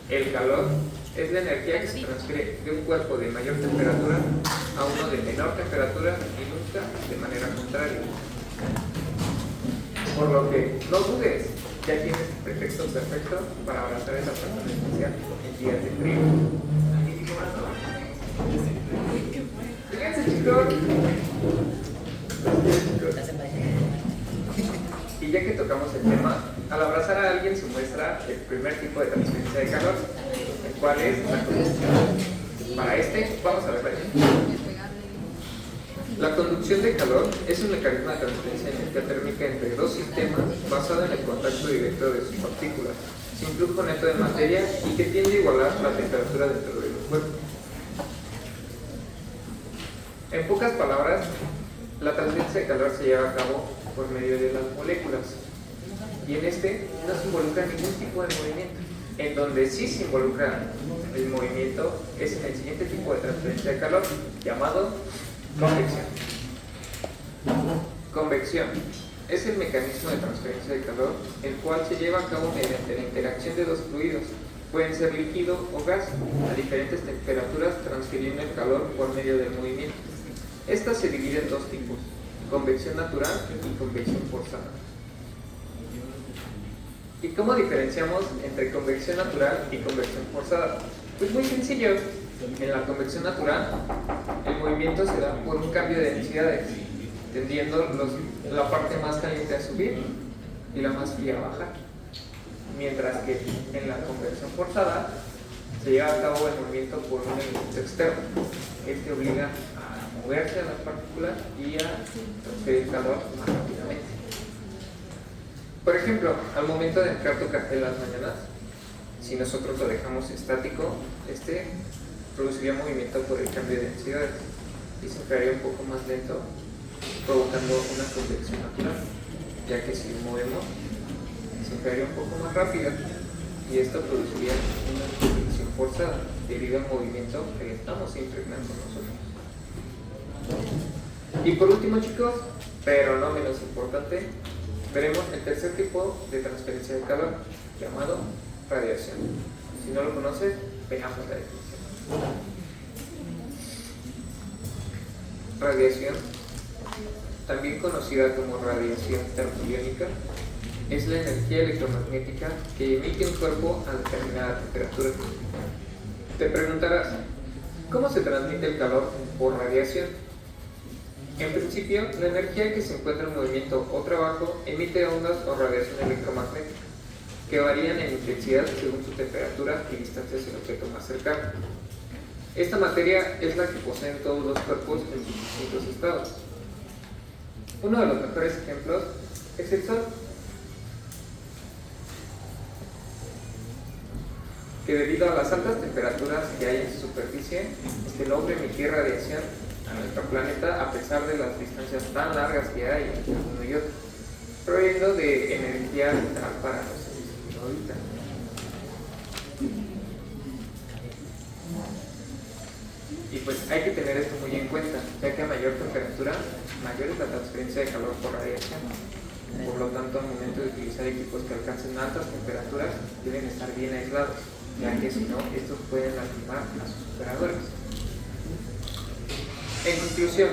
El calor es la energía que se transfiere de un cuerpo de mayor temperatura a uno de menor temperatura y nunca de manera contraria. Por lo que no dudes, ya tienes el pretexto perfecto para abrazar a esa persona especial en días de frío. Fíjense, chicos. Y ya que tocamos el tema, al abrazar a alguien se muestra el primer tipo de transferencia de calor, el cual es la conducción. Para este, vamos a ver. La conducción de calor es un mecanismo de transferencia de energía térmica entre dos sistemas basado en el contacto directo de sus partículas, sin flujo neto de materia y que tiende a igualar la temperatura dentro de los cuerpos. En pocas palabras, la transferencia de calor se lleva a cabo por medio de las moléculas y en este no se involucra ningún tipo de movimiento. En donde sí se involucra el movimiento es en el siguiente tipo de transferencia de calor llamado convección. Convección es el mecanismo de transferencia de calor el cual se lleva a cabo mediante la interacción de dos fluidos, pueden ser líquido o gas, a diferentes temperaturas transfiriendo el calor por medio del movimiento. Esta se divide en dos tipos: convección natural y convección forzada. ¿Y cómo diferenciamos entre convección natural y convección forzada? Pues muy sencillo. En la convección natural, el movimiento se da por un cambio de densidades, tendiendo la parte más caliente a subir y la más fría a bajar. Mientras que en la convección forzada se lleva a cabo el movimiento por un elemento externo. Este obliga a moverse a las partículas y a transferir calor más rápidamente. Por ejemplo, al momento de entrar tu café en las mañanas, si nosotros lo dejamos estático, este produciría movimiento por el cambio de densidades y se enfriaría un poco más lento, provocando una convección natural, ya que si lo movemos, se enfriaría un poco más rápido y esto produciría una convección forzada debido al movimiento que estamos impregnando nosotros. Y por último, chicos, pero no menos importante, veremos el tercer tipo de transferencia de calor, llamado radiación. Si no lo conoces, veamos la definición. Radiación, también conocida como radiación termoiónica, es la energía electromagnética que emite un cuerpo a determinada temperatura. Te preguntarás, ¿cómo se transmite el calor por radiación? En principio, la energía que se encuentra en movimiento o trabajo emite ondas o radiación electromagnética, que varían en intensidad según su temperatura y distancia hacia el objeto más cercano. Esta materia es la que poseen todos los cuerpos en sus distintos estados. Uno de los mejores ejemplos es el Sol, que debido a las altas temperaturas que hay en su superficie, logra emitir radiación a nuestro planeta a pesar de las distancias tan largas que hay entre uno y otro, proveyendo de energía vital para nuestro sistema vital. Y pues hay que tener esto muy en cuenta, ya que a mayor temperatura, mayor es la transferencia de calor por radiación. Por lo tanto, al momento de utilizar equipos que alcancen altas temperaturas, deben estar bien aislados, ya que si no, estos pueden lastimar a sus operadores. En conclusión,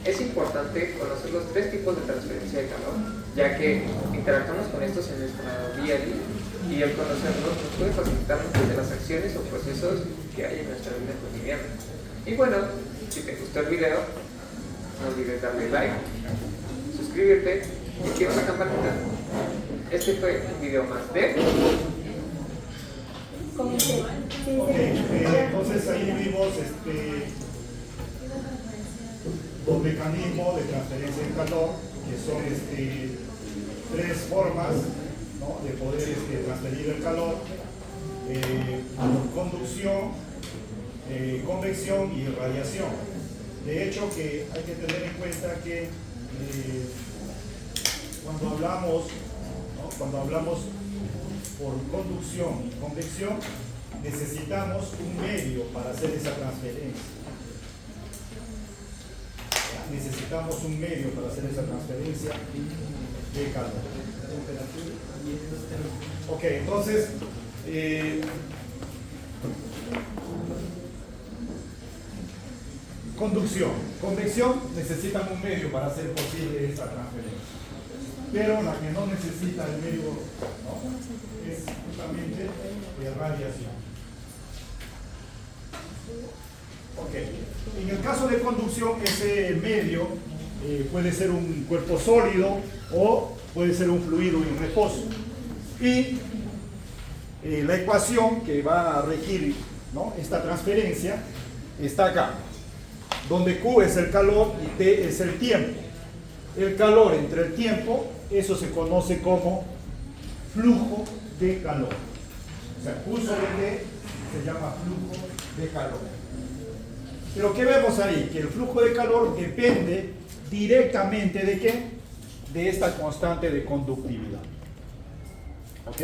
es importante conocer los tres tipos de transferencia de calor, ya que interactuamos con estos en nuestro día a día, y al conocerlos nos puede facilitar muchas de las acciones o procesos que hay en nuestra vida cotidiana. Y bueno, si te gustó el video, no olvides darle like, suscribirte y activar la campanita. Este fue un video más de... Entonces ahí vimos dos mecanismos de transferencia de calor, que son tres formas, ¿no?, de poder transferir el calor: conducción, convección y radiación. De hecho, que hay que tener en cuenta que cuando hablamos por conducción y convección, necesitamos un medio para hacer esa transferencia. Necesitamos un medio para hacer esa transferencia de calor. Ok, entonces conducción. Convección necesitan un medio para hacer posible esta transferencia. Pero la que no necesita el medio, ¿no?, es justamente radiación. Ok. En el caso de conducción, ese medio puede ser un cuerpo sólido o puede ser un fluido en reposo. Y la ecuación que va a regir, ¿no?, esta transferencia está acá, donde Q es el calor y T es el tiempo. El calor entre el tiempo, eso se conoce como flujo de calor. O sea, Q sobre T se llama flujo de calor. Pero ¿qué vemos ahí? Que el flujo de calor depende directamente ¿de qué? De esta constante de conductividad. ¿Ok?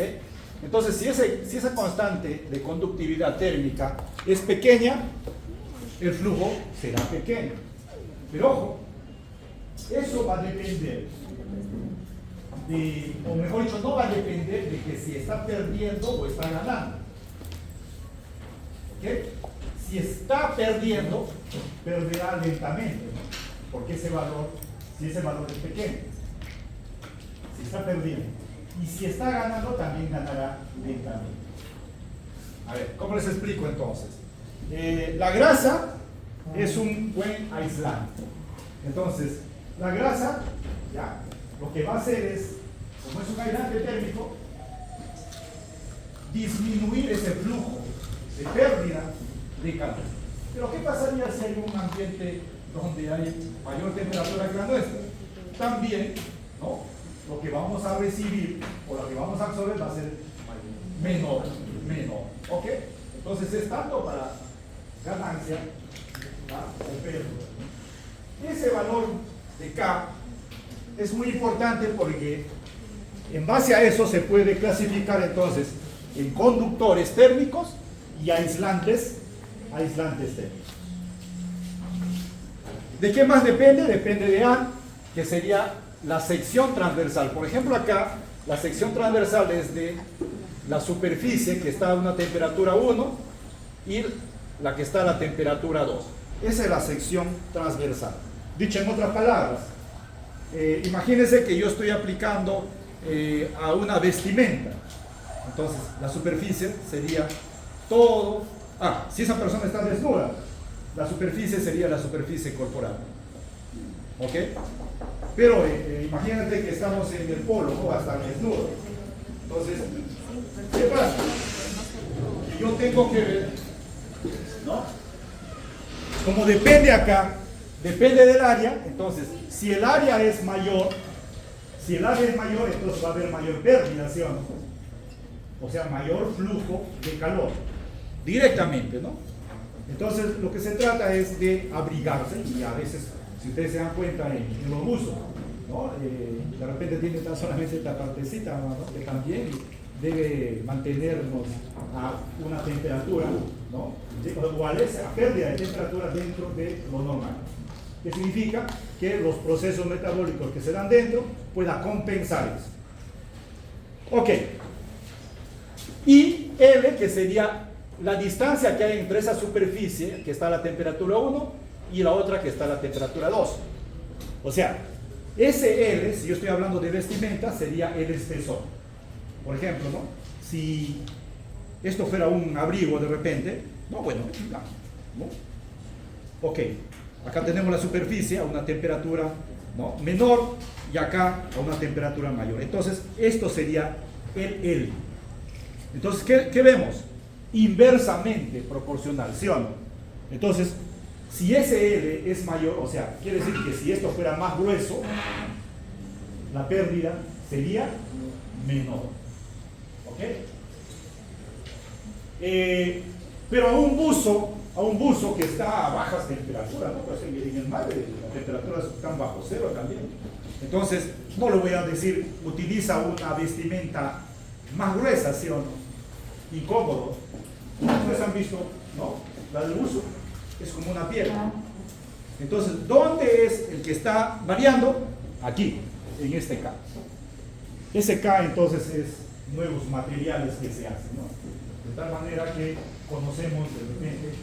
Entonces, si esa constante de conductividad térmica es pequeña, el flujo será pequeño. Pero ojo, eso va a depender de, o mejor dicho, no va a depender de que si está perdiendo o está ganando. ¿Ok? Si está perdiendo, perderá lentamente, ¿no? Porque ese valor, si ese valor es pequeño, si está perdiendo. Y si está ganando, también ganará lentamente. A ver, ¿cómo les explico entonces? La grasa es un buen aislante. Entonces, la grasa, ya, lo que va a hacer es, como es un aislante térmico, disminuir ese flujo de pérdida de calor. Pero ¿qué pasaría si hay un ambiente donde hay mayor temperatura que la nuestra? También, ¿no?, lo que vamos a recibir o lo que vamos a absorber va a ser menor. ¿Ok? Entonces es tanto para ganancia o pérdida. Ese valor de K es muy importante porque en base a eso se puede clasificar entonces en conductores térmicos y aislantes térmicos. ¿De qué más depende? Depende de A, que sería la sección transversal. Por ejemplo, acá la sección transversal es de la superficie que está a una temperatura 1 y la que está a la temperatura 2. Esa es la sección transversal. Dicho en otras palabras, imagínense que yo estoy aplicando a una vestimenta. Entonces, la superficie sería todo. Si esa persona está desnuda, la superficie sería la superficie corporal. ¿Ok? Pero imagínate que estamos en el polo, ¿no?, hasta desnudo. Entonces, ¿qué pasa? Yo tengo que ver, ¿no? Como depende acá, depende del área. Entonces, si el área es mayor, entonces va a haber mayor pérdida, ¿sí o no? O sea, mayor flujo de calor directamente, ¿no? Entonces, lo que se trata es de abrigarse, y a veces, si ustedes se dan cuenta en los buzos, ¿no?, de repente tiene tan solamente esta partecita, ¿no?, que también debe mantenernos a una temperatura, ¿no?, igual es a pérdida de temperatura dentro de lo normal. ¿Qué significa? Que los procesos metabólicos que se dan dentro puedan compensar eso. Ok. Y L, que sería la distancia que hay entre esa superficie que está a la temperatura 1 y la otra que está a la temperatura 2. O sea, ese L, si yo estoy hablando de vestimenta, sería el espesor. Por ejemplo, ¿no?, si esto fuera un abrigo de repente, ¿no? Ok, acá tenemos la superficie a una temperatura, ¿no?, menor, y acá a una temperatura mayor. Entonces, esto sería el L. Entonces, ¿qué vemos? Inversamente proporcional, ¿sí o no? Entonces, si ese L es mayor, o sea, quiere decir que si esto fuera más grueso, la pérdida sería menor. ¿Ok? Pero a un buzo que está a bajas temperaturas, ¿no? Pues en el mar las temperaturas están bajo cero también. Entonces, no lo voy a decir, utiliza una vestimenta más gruesa, ¿sí o no? Incómodo. Ustedes han visto, ¿no?, la del buzo es como una piel. Entonces, ¿dónde es el que está variando? Aquí, en este K. Ese K entonces es nuevos materiales que se hacen, ¿no? De tal manera que conocemos de repente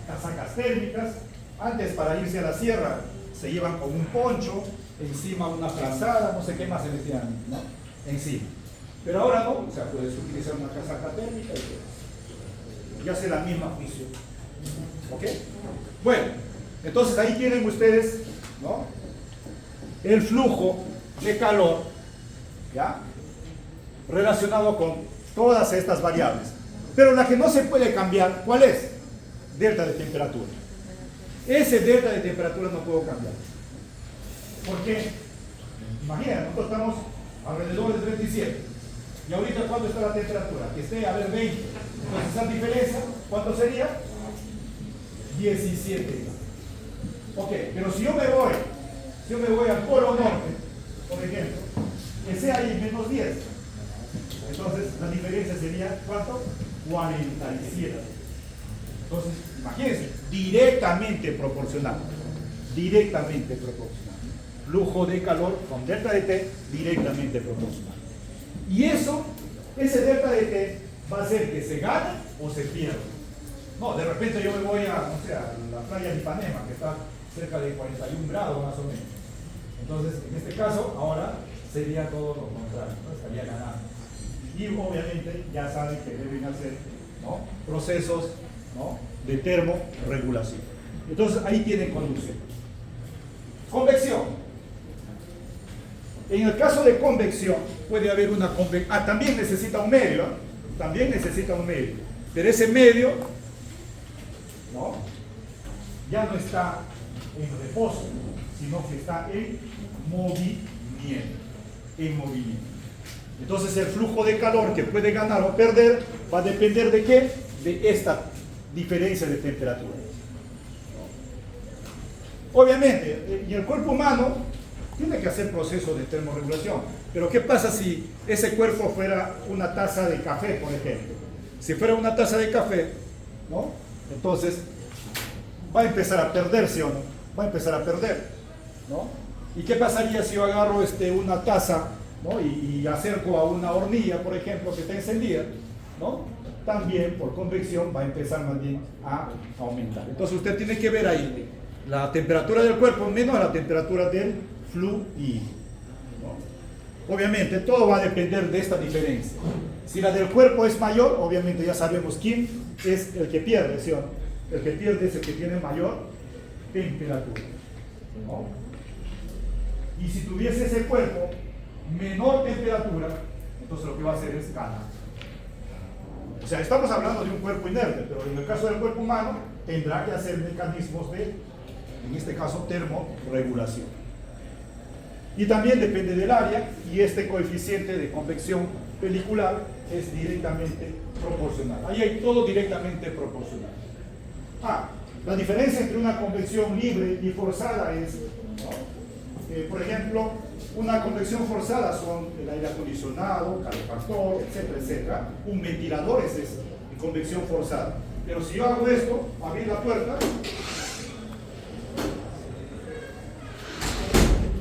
casacas térmicas. Antes, para irse a la sierra, se llevan con un poncho, encima una frazada, no sé qué más se metían, ¿no? Encima. Pero ahora no, o sea, puedes utilizar una casaca térmica y hace la misma función. ¿Ok? Bueno, entonces ahí tienen ustedes, ¿no?, el flujo de calor, ¿ya?, relacionado con todas estas variables. Pero la que no se puede cambiar, ¿cuál es? Delta de temperatura. Ese delta de temperatura no puedo cambiar. ¿Por qué? Imagina, nosotros estamos alrededor de 37. Y ahorita, ¿cuánto está la temperatura? Que esté, a ver, 20. Entonces, esa diferencia, ¿cuánto sería? 17. Ok, pero si yo me voy al polo norte, por ejemplo, que sea ahí menos 10, entonces la diferencia sería, ¿cuánto? 47. Entonces, imagínense, directamente proporcional. Directamente proporcional. Flujo de calor con delta de T directamente proporcional. Y eso, ese delta de T va a hacer que se gane o se pierda. No, de repente yo me voy a, no sé, a la playa de Ipanema, que está cerca de 41 grados más o menos. Entonces, en este caso, ahora sería todo lo contrario, ¿no? Estaría ganando. Y obviamente ya saben que deben hacer, ¿no?, procesos, ¿no?, de termorregulación. Entonces, ahí tienen conducción. Convección. En el caso de convección, puede haber una convección. También necesita un medio, ¿eh? También necesita un medio. Pero ese medio, ¿no?, ya no está en reposo, sino que está en movimiento. En movimiento. Entonces, el flujo de calor que puede ganar o perder va a depender de qué? De esta diferencia de temperatura. Obviamente, en el cuerpo humano tiene que hacer proceso de termorregulación. Pero ¿qué pasa si ese cuerpo fuera una taza de café, por ejemplo? Si fuera una taza de café, ¿no?, entonces va a empezar a perderse, ¿o no? Va a empezar a perder, ¿no? ¿Y qué pasaría si yo agarro una taza, ¿no?, y acerco a una hornilla, por ejemplo, que está encendida, ¿no? También por convección va a empezar más bien a aumentar. Entonces usted tiene que ver ahí la temperatura del cuerpo menos la temperatura del fluido, ¿no? Obviamente todo va a depender de esta diferencia. Si la del cuerpo es mayor, obviamente ya sabemos quién es el que pierde, ¿sí o no? El que pierde es el que tiene mayor temperatura, ¿no? Y si tuviese ese cuerpo menor temperatura, entonces lo que va a hacer es ganar. O sea, estamos hablando de un cuerpo inerte, pero en el caso del cuerpo humano tendrá que hacer mecanismos de, en este caso, termorregulación. Y también depende del área, y este coeficiente de convección pelicular es directamente proporcional. Ahí hay todo directamente proporcional. La diferencia entre una convección libre y forzada es, ¿no?, por ejemplo, una convección forzada son el aire acondicionado, calefactor, etcétera, etcétera. Un ventilador es eso, convección forzada. Pero si yo hago esto, abrir la puerta,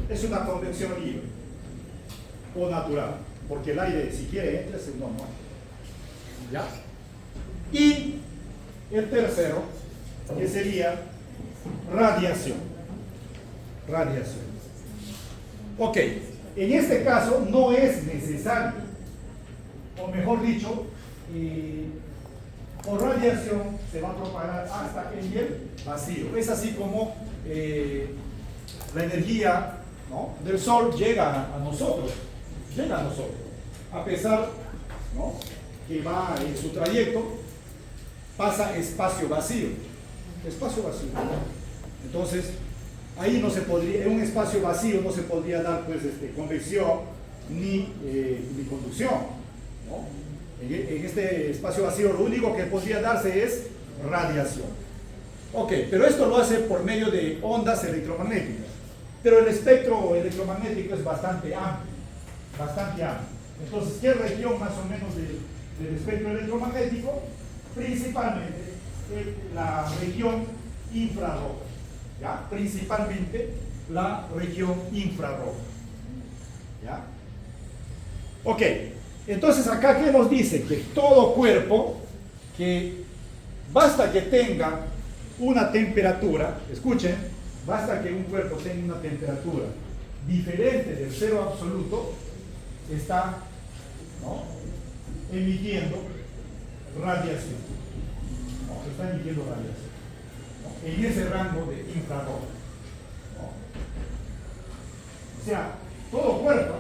es una convección libre o natural, porque el aire, si quiere, entra, si no, no. ¿Ya? Y el tercero, que sería radiación. Radiación. Ok, en este caso no es necesario, o mejor dicho, por radiación se va a propagar hasta en el vacío. Es así como la energía, ¿no?, del Sol llega a nosotros, a pesar, ¿no?, que va en su trayecto, pasa espacio vacío. Entonces, ahí no se podría, en un espacio vacío no se podría dar pues convección ni conducción, ¿no? En este espacio vacío lo único que podría darse es radiación. Ok, pero esto lo hace por medio de ondas electromagnéticas. Pero el espectro electromagnético es bastante amplio. Entonces, ¿qué región más o menos del espectro electromagnético? Principalmente la región infrarroja. ¿Ya? Principalmente la región infrarroja. ¿Ya? Ok, entonces acá ¿qué nos dice? Que todo cuerpo, que basta que tenga una temperatura, escuchen, basta que un cuerpo tenga una temperatura diferente del cero absoluto, está, ¿no?, emitiendo radiación. ¿No? Está emitiendo radiación, ¿no?, en ese rango de infrarrojo, ¿no? O sea, todo cuerpo,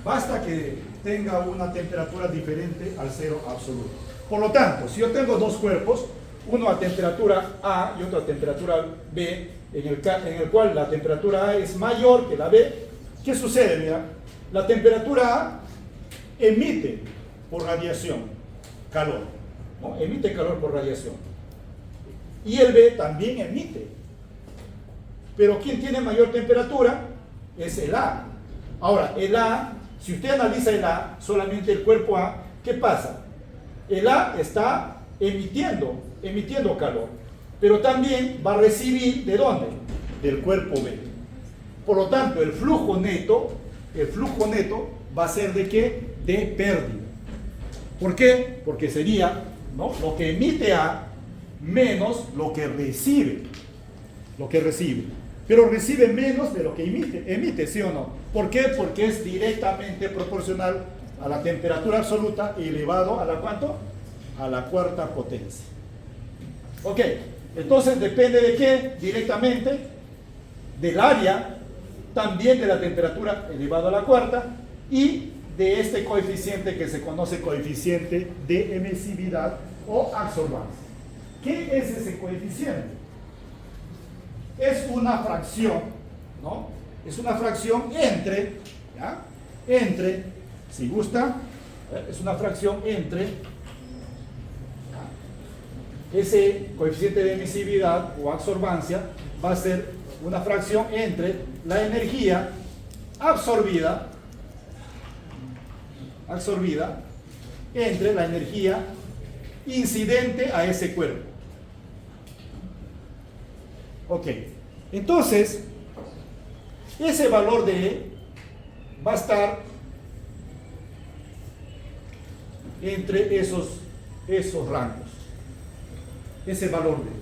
basta que tenga una temperatura diferente al cero absoluto. Por lo tanto, si yo tengo dos cuerpos, uno a temperatura A y otro a temperatura B, en el cual la temperatura A es mayor que la B, ¿qué sucede? Mira, la temperatura A emite por radiación calor, ¿no? Emite calor por radiación. Y el B también emite. Pero ¿quién tiene mayor temperatura? Es el A. Ahora, el A, si usted analiza el A, solamente el cuerpo A, ¿qué pasa? El A está emitiendo calor, pero también va a recibir, ¿de dónde? Del cuerpo B. Por lo tanto, el flujo neto va a ser ¿de qué? De pérdida. ¿Por qué? Porque sería, ¿no?, lo que emite A menos lo que recibe. Pero recibe menos de lo que emite, ¿sí o no? ¿Por qué? Porque es directamente proporcional a la temperatura absoluta elevado a la ¿cuánto? A la cuarta potencia. Ok, entonces depende de qué, directamente del área, también de la temperatura elevado a la cuarta y de este coeficiente que se conoce coeficiente de emisividad o absorbancia. ¿Qué es ese coeficiente? Es una fracción, ¿no? Es una fracción entre, ¿ya?, entre, si gusta, es una fracción entre, ¿ya?, ese coeficiente de emisividad o absorbancia va a ser una fracción entre la energía absorbida entre la energía incidente a ese cuerpo. Ok, entonces ese valor de E va a estar entre esos rangos. Ese valor de E.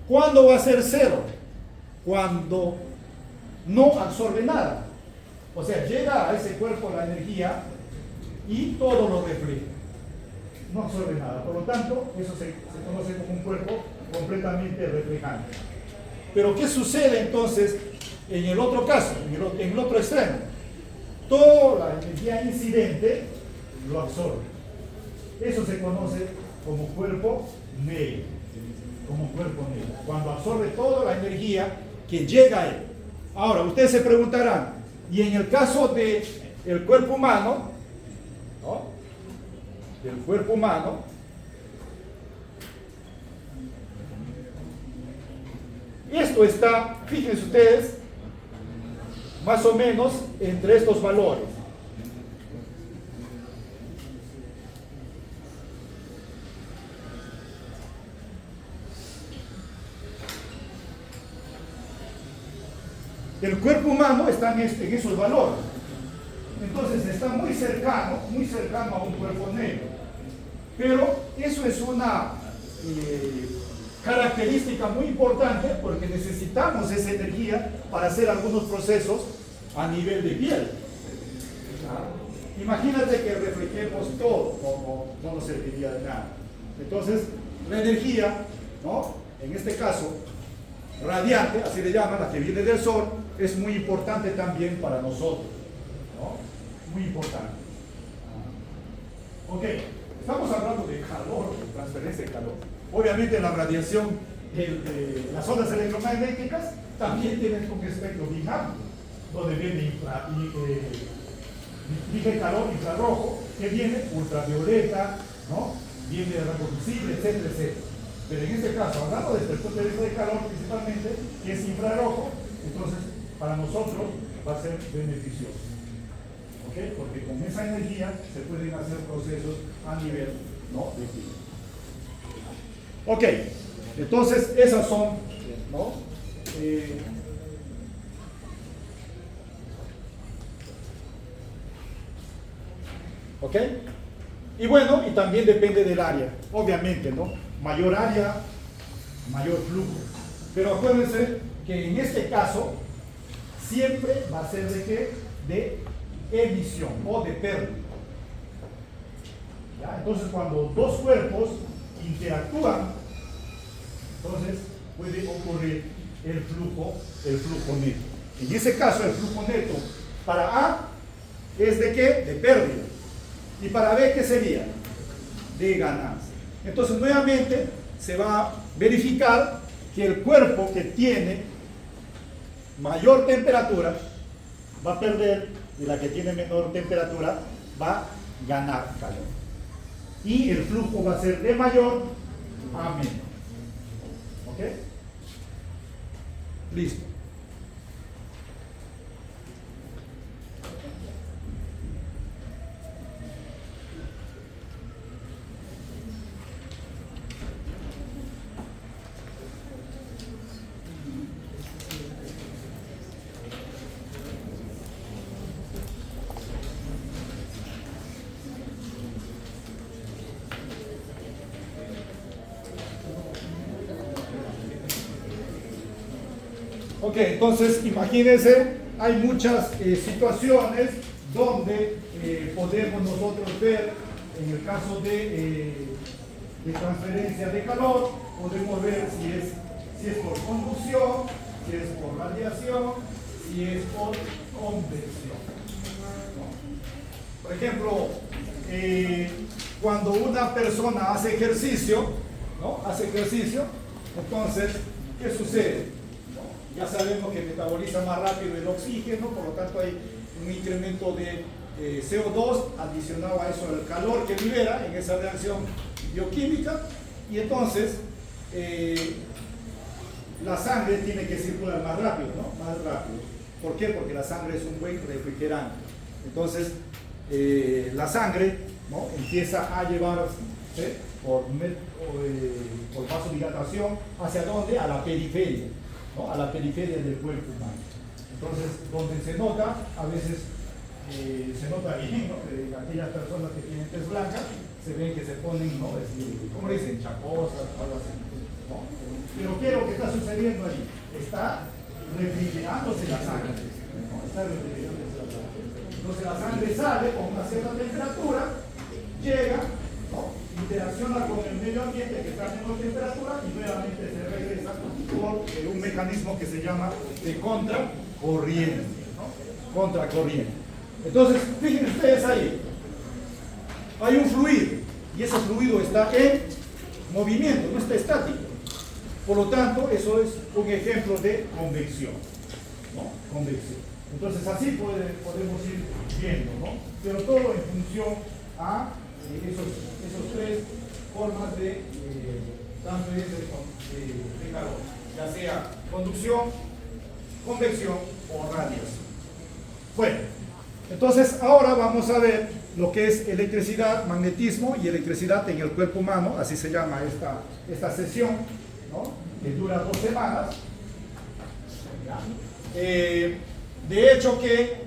¿Cuándo va a ser cero? Cuando no absorbe nada. O sea, llega a ese cuerpo la energía y todo lo refleja. No absorbe nada. Por lo tanto, eso se conoce como un cuerpo completamente reflejante. Pero ¿qué sucede entonces en el otro caso, en el otro extremo? Toda la energía incidente lo absorbe. Eso se conoce como cuerpo negro. Cuando absorbe toda la energía que llega a él. Ahora, ustedes se preguntarán, y en el caso del cuerpo humano, ¿no?, del cuerpo humano, esto está, fíjense ustedes, más o menos entre estos valores. El cuerpo humano está en esos valores. Entonces está muy cercano a un cuerpo negro. Pero eso es una característica muy importante porque necesitamos esa energía para hacer algunos procesos a nivel de piel. Imagínate que reflejemos todo, no nos serviría de nada. Entonces, la energía, ¿no?, en este caso, radiante, así le llaman, la que viene del sol, es muy importante también para nosotros, ¿no? Muy importante. Ok, estamos hablando de calor, de transferencia de calor. Obviamente la radiación, las ondas electromagnéticas también tienen un espectro bien amplio, donde viene dije calor infrarrojo, que viene ultravioleta, ¿no?, viene rango visible, etcétera, etcétera. Pero en este caso, hablando desde el punto de vista de calor principalmente, que es infrarrojo, entonces para nosotros va a ser beneficioso. ¿Ok? Porque con esa energía se pueden hacer procesos a nivel, ¿no?, de piel. Ok, entonces esas son, ¿no?, ¿ok? Y bueno, y también depende del área, obviamente, ¿no? Mayor área, mayor flujo. Pero acuérdense que en este caso siempre va a ser de qué? De emisión o de pérdida. ¿Ya? Entonces cuando dos cuerpos interactúan, entonces puede ocurrir el flujo neto. En ese caso el flujo neto para A es de qué? De pérdida. Y para B, ¿qué sería? De ganancia. Entonces nuevamente se va a verificar que el cuerpo que tiene mayor temperatura va a perder y la que tiene menor temperatura va a ganar calor. Y el flujo va a ser de mayor a menor. ¿Ok? Listo. Ok, entonces imagínense, hay muchas situaciones donde podemos nosotros ver, en el caso de transferencia de calor, podemos ver si es por conducción, si es por radiación, si es por convección. ¿No? Por ejemplo, cuando una persona hace ejercicio, ¿no? Hace ejercicio, entonces, ¿qué sucede? Ya sabemos que metaboliza más rápido el oxígeno, por lo tanto hay un incremento de CO2 adicionado a eso el calor que libera en esa reacción bioquímica, y entonces la sangre tiene que circular más rápido, ¿no? Más rápido. ¿Por qué? Porque la sangre es un buen refrigerante. Entonces la sangre, ¿no? Empieza a llevarse por vasodilatación ¿hacia dónde? A la periferia, ¿no? A la periferia del cuerpo humano. Entonces, donde se nota, a veces se nota bien, ¿no? Aquellas personas que tienen tez blanca, se ven que se ponen, ¿no? ¿Cómo le dicen? Chaposas, algo así, ¿no? Pero ¿qué es lo que está sucediendo ahí? Está refrigerándose la sangre, ¿no? Está refrigerándose la sangre. Entonces la sangre sale con una cierta temperatura, llega, ¿no? Interacciona con el medio ambiente que está a menor temperatura y nuevamente se regresa por un mecanismo que se llama de contracorriente, ¿no? Contracorriente. Entonces, fíjense ustedes ahí, hay un fluido y ese fluido está en movimiento, no está estático. Por lo tanto, eso es un ejemplo de convección, ¿no? Convección. Entonces, así podemos ir viendo, ¿no? Pero todo en función a esos tres formas de transferencia de calor, ya sea conducción, convección o radiación. Bueno, entonces ahora vamos a ver lo que es electricidad, magnetismo y electricidad en el cuerpo humano, así se llama esta sesión, ¿no? Que dura 2 semanas. De hecho que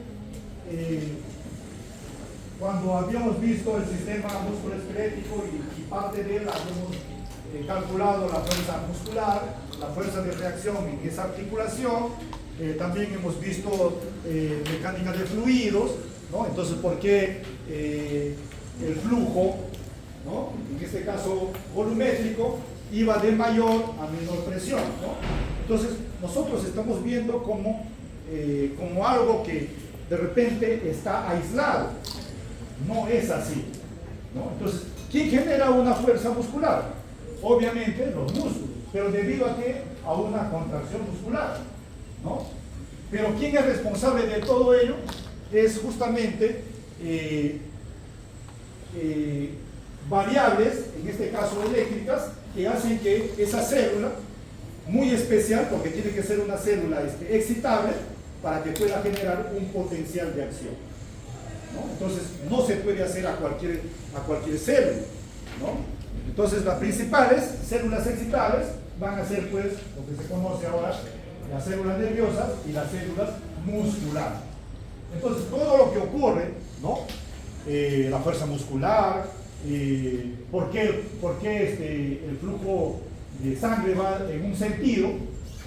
cuando habíamos visto el sistema musculoesquelético y parte de él habíamos calculado la fuerza muscular, la fuerza de reacción en esa articulación, también hemos visto mecánica de fluidos, ¿no? Entonces, ¿por qué el flujo, ¿no? En este caso volumétrico, iba de mayor a menor presión, ¿no? Entonces, nosotros estamos viendo como algo que de repente está aislado. No es así, ¿no? Entonces, ¿quién genera una fuerza muscular? Obviamente los músculos, pero debido a qué? A una contracción muscular, ¿no? Pero ¿quién es responsable de todo ello? Es justamente variables, en este caso eléctricas, que hacen que esa célula, muy especial, porque tiene que ser una célula excitable, para que pueda generar un potencial de acción, ¿no? Entonces, no se puede hacer a cualquier célula, ¿no? Entonces, las principales células excitables van a ser, pues, lo que se conoce ahora, las células nerviosas y las células musculares. Entonces, todo lo que ocurre, ¿no? La fuerza muscular, ¿por qué el flujo de sangre va en un sentido,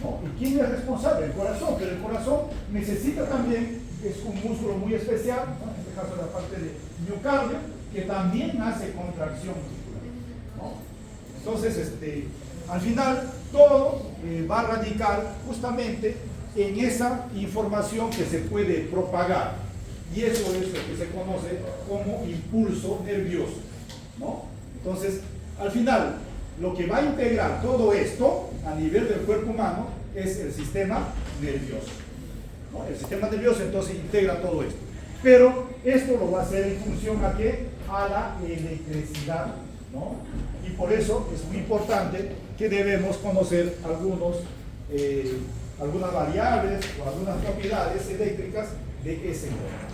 ¿no? ¿Y quién es responsable? El corazón, pero el corazón necesita también, es un músculo muy especial, ¿no? En este caso la parte de miocardio, que también hace contracción muscular, ¿no? Entonces, al final, todo va a radicar justamente en esa información que se puede propagar. Y eso es lo que se conoce como impulso nervioso, ¿no? Entonces, al final, lo que va a integrar todo esto a nivel del cuerpo humano es el sistema nervioso, ¿no? El sistema nervioso entonces integra todo esto. Pero esto lo va a hacer en función ¿a qué? A la electricidad, ¿no? Y por eso es muy importante que debemos conocer algunas variables o algunas propiedades eléctricas de ese cuerpo.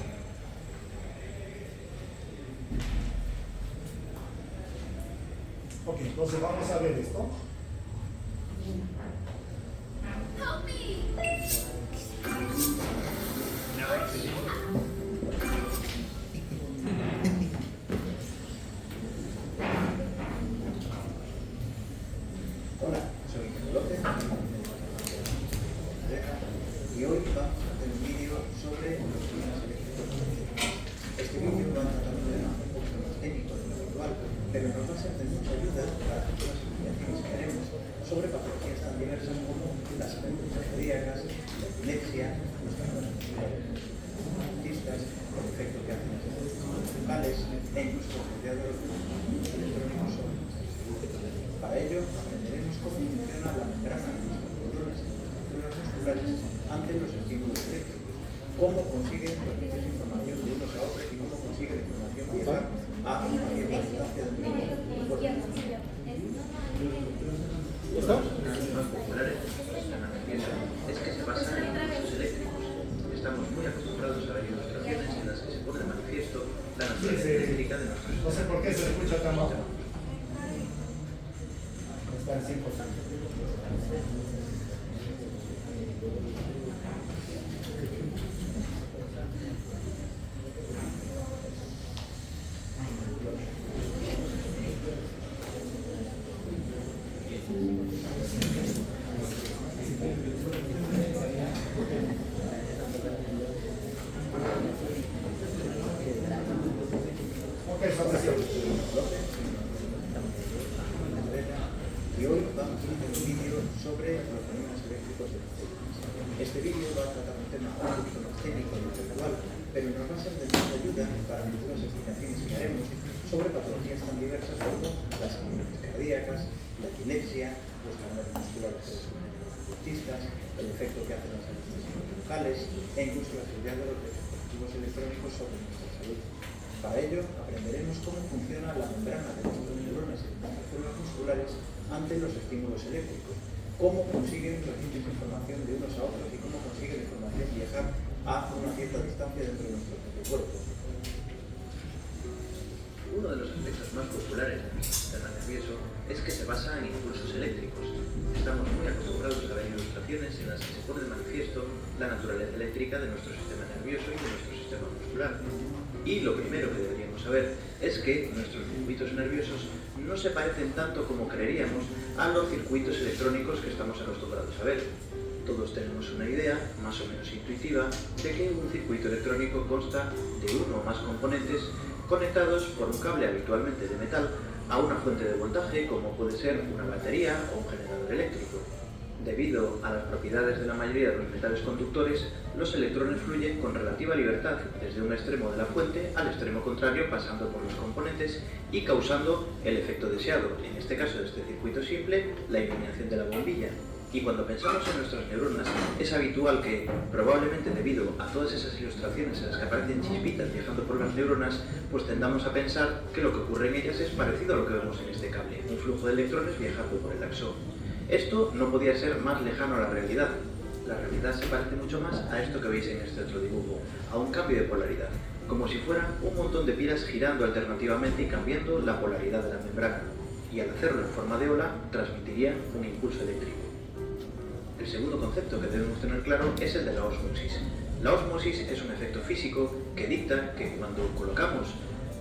Ok, entonces vamos a ver esto. Hola, soy López y hoy vamos a hacer un vídeo sobre los sistemas eléctricos. Este vídeo va a tratar un tema un poco más técnico de lo habitual, pero nos va a ser de mucha ayuda para futuras investigaciones que haremos sobre patologías tan diversas como las arritmias cardíacas, la epilepsia, los trastornos autistas, el efecto que hacen las enfermedades locales e incluso la actividad de los electrónicos sobre nuestra salud. Para ello, aprenderemos cómo funciona la membrana de nuestros neuronas y estructuras musculares ante los estímulos eléctricos, cómo consiguen transmitir información de unos a otros y cómo consigue la información viajar a una cierta distancia del cuerpo. Uno de los más populares del sistema nervioso es que se basa en impulsos eléctricos. Estamos muy acostumbrados a ver ilustraciones en las que se pone de manifiesto la naturaleza eléctrica de nuestros No sé por qué se escucha tan bajo. Está en 100%. Y hoy vamos a hacer un vídeo sobre los fenómenos eléctricos de las células. Este vídeo va a tratar un tema un poquito más técnico de lo habitual, pero nos va a ser de mucha ayuda para futuras explicaciones que haremos sobre patologías tan diversas como las arritmias cardíacas, la epilepsia, los trastornos musculares de los autistas, el efecto que hacen las arritmias locales e incluso la actividad de los dispositivos electrónicos sobre nuestra salud. Para ello, aprenderemos cómo funciona la membrana de nuestros neuronas y nuestras células musculares ante los estímulos eléctricos, cómo consiguen transmitir información de unos a otros y cómo consigue la información viajar a una cierta distancia dentro de nuestro propio cuerpo. Uno de los aspectos más populares del sistema nervioso es que se basa en impulsos eléctricos. Estamos muy acostumbrados a ver ilustraciones en las que se pone de manifiesto la naturaleza eléctrica de nuestro sistema nervioso y de nuestro sistema muscular. Y lo primero que deberíamos saber es que nuestros circuitos nerviosos no se parecen tanto como creeríamos a los circuitos electrónicos que estamos acostumbrados a ver. Todos tenemos una idea, más o menos intuitiva, de que un circuito electrónico consta de uno o más componentes conectados por un cable habitualmente de metal a una fuente de voltaje como puede ser una batería o un generador eléctrico. Debido a las propiedades de la mayoría de los metales conductores, los electrones fluyen con relativa libertad desde un extremo de la fuente al extremo contrario, pasando por los componentes y causando el efecto deseado, en este caso de este circuito simple, la iluminación de la bombilla. Y cuando pensamos en nuestras neuronas, es habitual que, probablemente debido a todas esas ilustraciones en las que aparecen chispitas viajando por las neuronas, pues tendamos a pensar que lo que ocurre en ellas es parecido a lo que vemos en este cable, un flujo de electrones viajando por el axón. Esto no podía ser más lejano a la realidad. La realidad se parece mucho más a esto que veis en este otro dibujo, a un cambio de polaridad, como si fuera un montón de pilas girando alternativamente y cambiando la polaridad de la membrana, y al hacerlo en forma de ola, transmitiría un impulso eléctrico. El segundo concepto que debemos tener claro es el de la ósmosis. La ósmosis es un efecto físico que dicta que cuando colocamos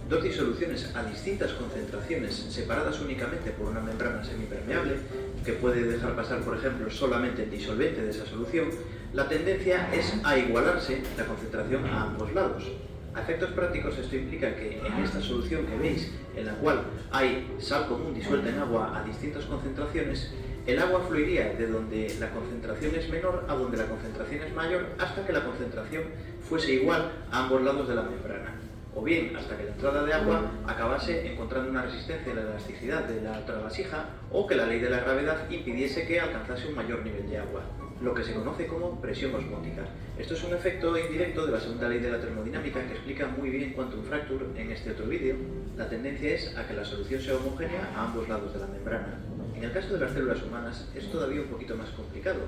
dos disoluciones a distintas concentraciones separadas únicamente por una membrana semipermeable, que puede dejar pasar, por ejemplo, solamente el disolvente de esa solución, la tendencia es a igualarse la concentración a ambos lados. A efectos prácticos, esto implica que en esta solución que veis, en la cual hay sal común disuelta en agua a distintas concentraciones, el agua fluiría de donde la concentración es menor a donde la concentración es mayor hasta que la concentración fuese igual a ambos lados de la membrana. O bien hasta que la entrada de agua acabase encontrando una resistencia a la elasticidad de la otra vasija, o que la ley de la gravedad impidiese que alcanzase un mayor nivel de agua, lo que se conoce como presión osmótica. Esto es un efecto indirecto de la segunda ley de la termodinámica que explica muy bien quantum fracture en este otro vídeo. La tendencia es a que la solución sea homogénea a ambos lados de la membrana. En el caso de las células humanas es todavía un poquito más complicado,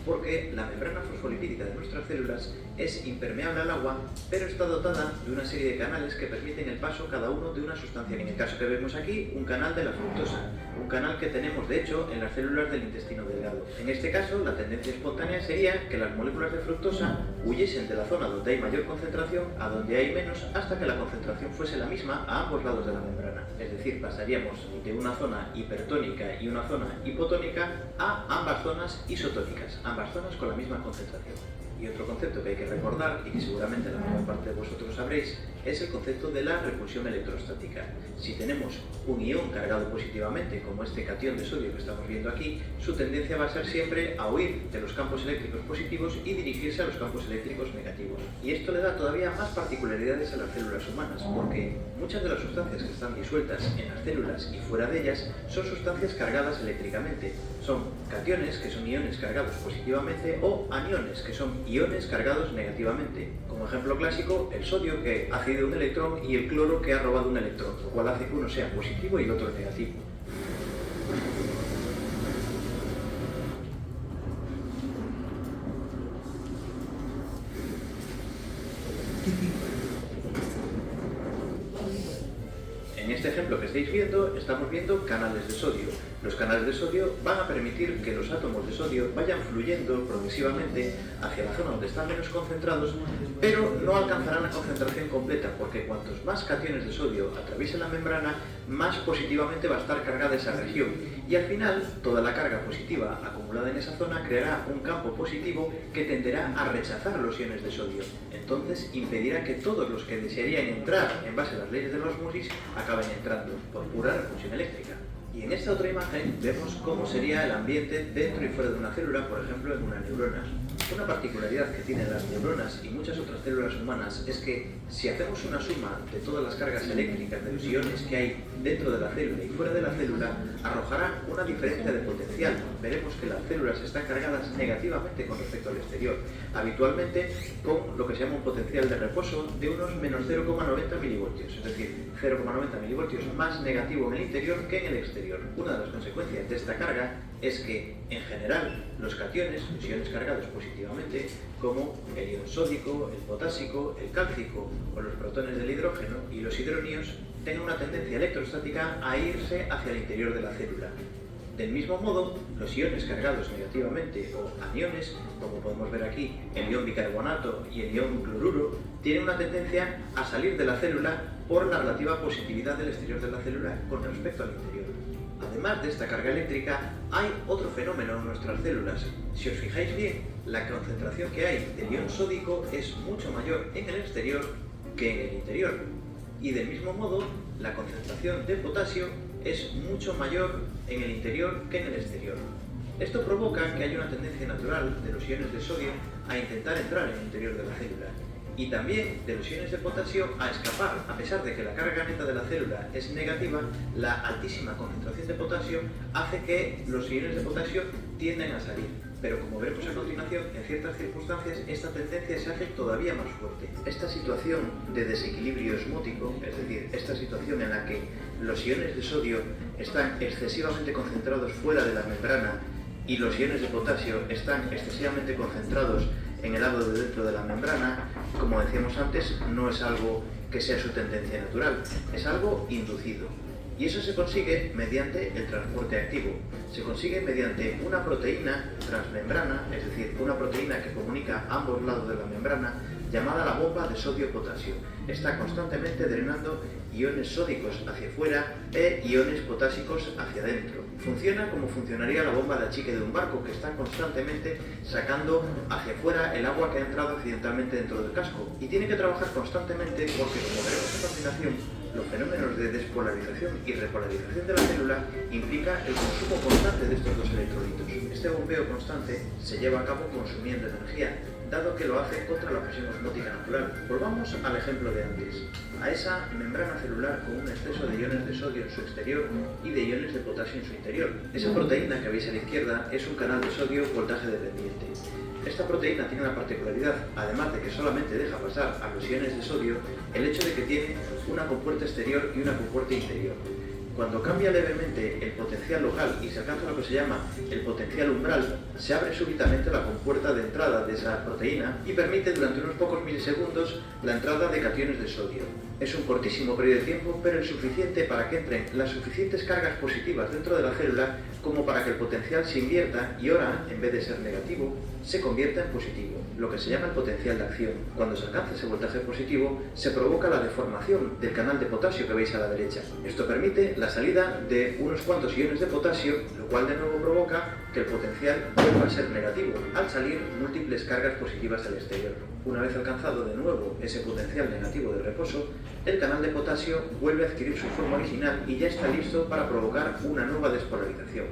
porque la membrana fosfolipídica de nuestras células es impermeable al agua, pero está dotada de una serie de canales que permiten el paso cada uno de una sustancia. En el caso que vemos aquí, un canal de la fructosa, un canal que tenemos de hecho en las células del intestino delgado. En este caso, la tendencia espontánea sería que las moléculas de fructosa huyesen de la zona donde hay mayor concentración a donde hay menos, hasta que la concentración fuese la misma a ambos lados de la membrana. Es decir, pasaríamos de una zona hipertónica y una zona hipotónica a ambas zonas isotónicas, ambas zonas con la misma concentración. Y otro concepto que hay que recordar, y que seguramente la mayor parte de vosotros sabréis, es el concepto de la repulsión electrostática. Si tenemos un ion cargado positivamente, como este catión de sodio que estamos viendo aquí, su tendencia va a ser siempre a huir de los campos eléctricos positivos y dirigirse a los campos eléctricos negativos. Y esto le da todavía más particularidades a las células humanas, porque muchas de las sustancias que están disueltas en las células y fuera de ellas son sustancias cargadas eléctricamente. Son cationes, que son iones cargados positivamente, o aniones, que son iones cargados negativamente. Como ejemplo clásico, el sodio, que ha cedido un electrón, y el cloro, que ha robado un electrón, lo cual hace que uno sea positivo y el otro negativo. En este ejemplo que estáis viendo, estamos viendo canales de sodio. Los canales de sodio van a permitir que los átomos de sodio vayan fluyendo progresivamente hacia la zona donde están menos concentrados, pero no alcanzarán la concentración completa, porque cuantos más cationes de sodio atraviesen la membrana, más positivamente va a estar cargada esa región. Y al final, toda la carga positiva acumulada en esa zona creará un campo positivo que tenderá a rechazar los iones de sodio. Entonces, impedirá que todos los que desearían entrar en base a las leyes de la ósmosis acaben entrando por pura repulsión eléctrica. Y en esta otra imagen vemos cómo sería el ambiente dentro y fuera de una célula, por ejemplo en una neurona. Una particularidad que tienen las neuronas y muchas otras células humanas es que si hacemos una suma de todas las cargas eléctricas de los iones que hay dentro de la célula y fuera de la célula, arrojará una diferencia de potencial. Veremos que las células están cargadas negativamente con respecto al exterior, habitualmente con lo que se llama un potencial de reposo de unos menos 0,90 milivoltios, es decir, 0,90 milivoltios más negativo en el interior que en el exterior. Una de las consecuencias de esta carga es que, en general, los cationes, los iones cargados positivamente, como el ion sódico, el potásico, el cálcico o los protones del hidrógeno y los hidroníos, tengan una tendencia electrostática a irse hacia el interior de la célula. Del mismo modo, los iones cargados negativamente o aniones, como podemos ver aquí, el ion bicarbonato y el ion cloruro, tienen una tendencia a salir de la célula por la relativa positividad del exterior de la célula con respecto al interior. Además de esta carga eléctrica, hay otro fenómeno en nuestras células. Si os fijáis bien, la concentración que hay del ion sódico es mucho mayor en el exterior que en el interior. Y del mismo modo, la concentración de potasio es mucho mayor en el interior que en el exterior. Esto provoca que haya una tendencia natural de los iones de sodio a intentar entrar en el interior de la célula, y también de los iones de potasio a escapar. A pesar de que la carga neta de la célula es negativa, la altísima concentración de potasio hace que los iones de potasio tienden a salir. Pero como veremos a continuación, en ciertas circunstancias esta tendencia se hace todavía más fuerte. Esta situación de desequilibrio osmótico, es decir, esta situación en la que los iones de sodio están excesivamente concentrados fuera de la membrana y los iones de potasio están excesivamente concentrados en el lado de dentro de la membrana, como decíamos antes, no es algo que sea su tendencia natural, es algo inducido. Y eso se consigue mediante el transporte activo. Se consigue mediante una proteína transmembrana, es decir, una proteína que comunica ambos lados de la membrana, llamada la bomba de sodio-potasio. Está constantemente drenando iones sódicos hacia afuera e iones potásicos hacia adentro. Funciona como funcionaría la bomba de achique de un barco, que está constantemente sacando hacia afuera el agua que ha entrado accidentalmente dentro del casco, y tiene que trabajar constantemente porque, como veremos a continuación, los fenómenos de despolarización y repolarización de la célula implica el consumo constante de estos dos electrolitos. Este bombeo constante se lleva a cabo consumiendo energía, dado que lo hace contra la presión osmótica natural. Volvamos al ejemplo de antes, a esa membrana celular con un exceso de iones de sodio en su exterior y de iones de potasio en su interior. Esa proteína que veis a la izquierda es un canal de sodio voltaje dependiente. Esta proteína tiene la particularidad, además de que solamente deja pasar a los iones de sodio, el hecho de que tiene una compuerta exterior y una compuerta interior. Cuando cambia levemente el potencial local y se alcanza lo que se llama el potencial umbral, se abre súbitamente la compuerta de entrada de esa proteína y permite durante unos pocos milisegundos la entrada de cationes de sodio. Es un cortísimo periodo de tiempo, pero el suficiente para que entren las suficientes cargas positivas dentro de la célula como para que el potencial se invierta y ahora, en vez de ser negativo, se convierta en positivo, lo que se llama el potencial de acción. Cuando se alcanza ese voltaje positivo, se provoca la deformación del canal de potasio que veis a la derecha. Esto permite la salida de unos cuantos iones de potasio, lo cual de nuevo provoca que el potencial vuelva a ser negativo, al salir múltiples cargas positivas al exterior. Una vez alcanzado de nuevo ese potencial negativo de reposo, el canal de potasio vuelve a adquirir su forma original y ya está listo para provocar una nueva despolarización.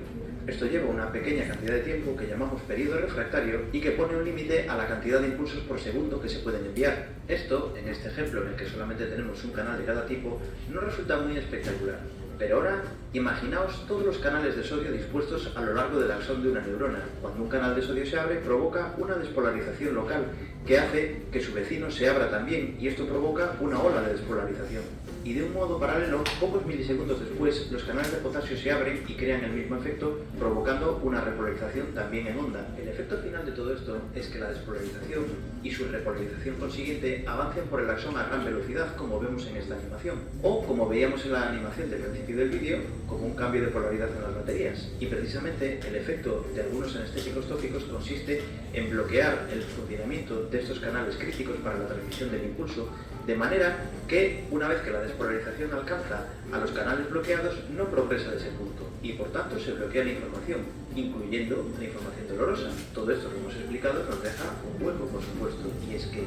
Esto lleva una pequeña cantidad de tiempo que llamamos periodo refractario y que pone un límite a la cantidad de impulsos por segundo que se pueden enviar. Esto, en este ejemplo en el que solamente tenemos un canal de cada tipo, no resulta muy espectacular. Pero ahora, imaginaos todos los canales de sodio dispuestos a lo largo del axón de una neurona. Cuando un canal de sodio se abre, provoca una despolarización local que hace que su vecino se abra también, y esto provoca una ola de despolarización. Y de un modo paralelo, pocos milisegundos después, los canales de potasio se abren y crean el mismo efecto, provocando una repolarización también en onda. El efecto final de todo esto es que la despolarización y su repolarización consiguiente avancen por el axón a gran velocidad, como vemos en esta animación, o como veíamos en la animación del principio del vídeo, como un cambio de polaridad en las baterías. Y precisamente el efecto de algunos anestésicos tópicos consiste en bloquear el funcionamiento de estos canales críticos para la transmisión del impulso, de manera que una vez que la despolarización alcanza a los canales bloqueados, no progresa de ese punto y por tanto se bloquea la información, incluyendo la información dolorosa. Todo esto que hemos explicado nos deja un hueco, por supuesto, y es que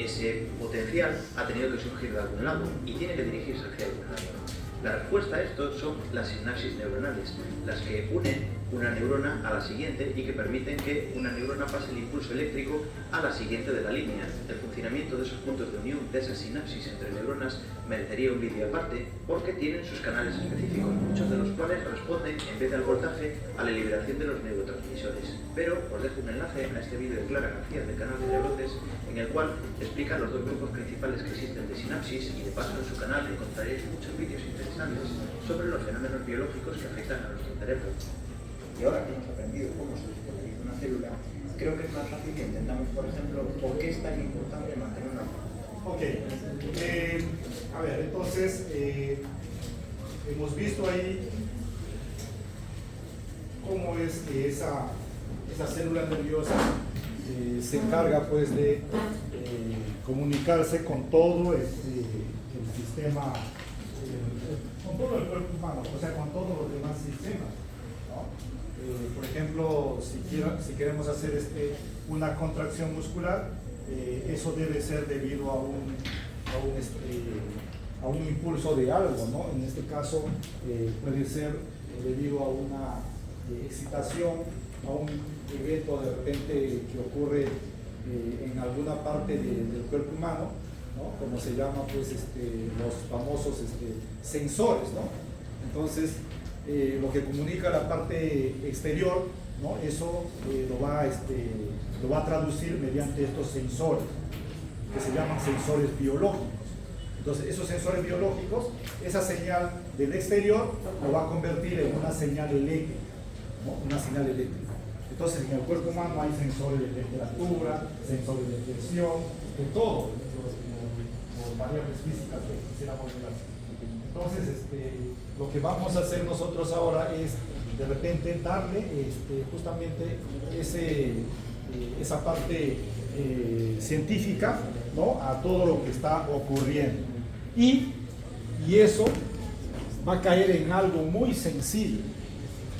ese potencial ha tenido que surgir de algún lado y tiene que dirigirse hacia algún lado. La respuesta a esto son las sinapsis neuronales, las que unen una neurona a la siguiente y que permiten que una neurona pase el impulso eléctrico a la siguiente de la línea. El funcionamiento de esos puntos de unión, de esas sinapsis entre neuronas, merecería un vídeo aparte porque tienen sus canales específicos, muchos de los cuales responden, en vez del voltaje, a la liberación de los neurotransmisores. Pero os dejo un enlace a este vídeo de Clara García del canal de Neuroces, en el cual explica los dos grupos principales que existen de sinapsis, y de paso en su canal encontraréis muchos vídeos interesantes sobre los fenómenos biológicos que afectan a nuestro cerebro. Y ahora que hemos aprendido cómo se despolariza una célula, creo que es más fácil que entendamos, por ejemplo, por qué es tan importante mantener una... Ok, a ver, entonces hemos visto ahí cómo es que esa célula nerviosa se encarga pues de comunicarse con todo el sistema, con todo el cuerpo humano, o sea, con todos los demás sistemas, ¿no? Por ejemplo, si queremos hacer una contracción muscular, eso debe ser debido a un impulso de algo, ¿no? En este caso puede ser debido a una excitación, a un evento de repente que ocurre en alguna parte del cuerpo humano, ¿no? Como se llama pues los famosos sensores, ¿no? Entonces lo que comunica la parte exterior, ¿no? Eso lo va a traducir mediante estos sensores que se llaman sensores biológicos. Entonces esos sensores biológicos, esa señal del exterior lo va a convertir en una señal eléctrica, ¿no? Una señal eléctrica. Entonces en el cuerpo humano hay sensores de temperatura, sensores de presión, de todo, por variables físicas que quisiéramos ver. Entonces lo que vamos a hacer nosotros ahora es de repente darle justamente esa parte científica ¿no?, a todo lo que está ocurriendo. Y eso va a caer en algo muy sencillo,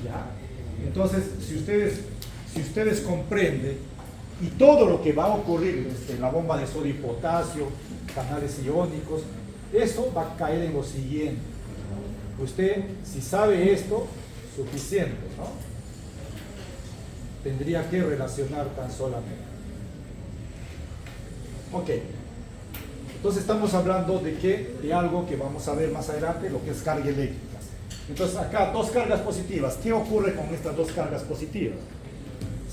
¿ya? Entonces, si ustedes comprenden, y todo lo que va a ocurrir en la bomba de sodio y potasio, canales iónicos, eso va a caer en lo siguiente. Usted, si sabe esto, suficiente, ¿no? Tendría que relacionar tan solamente. Ok. Entonces estamos hablando de qué, de algo que vamos a ver más adelante, lo que es carga eléctrica. Entonces acá, dos cargas positivas. ¿Qué ocurre con estas dos cargas positivas?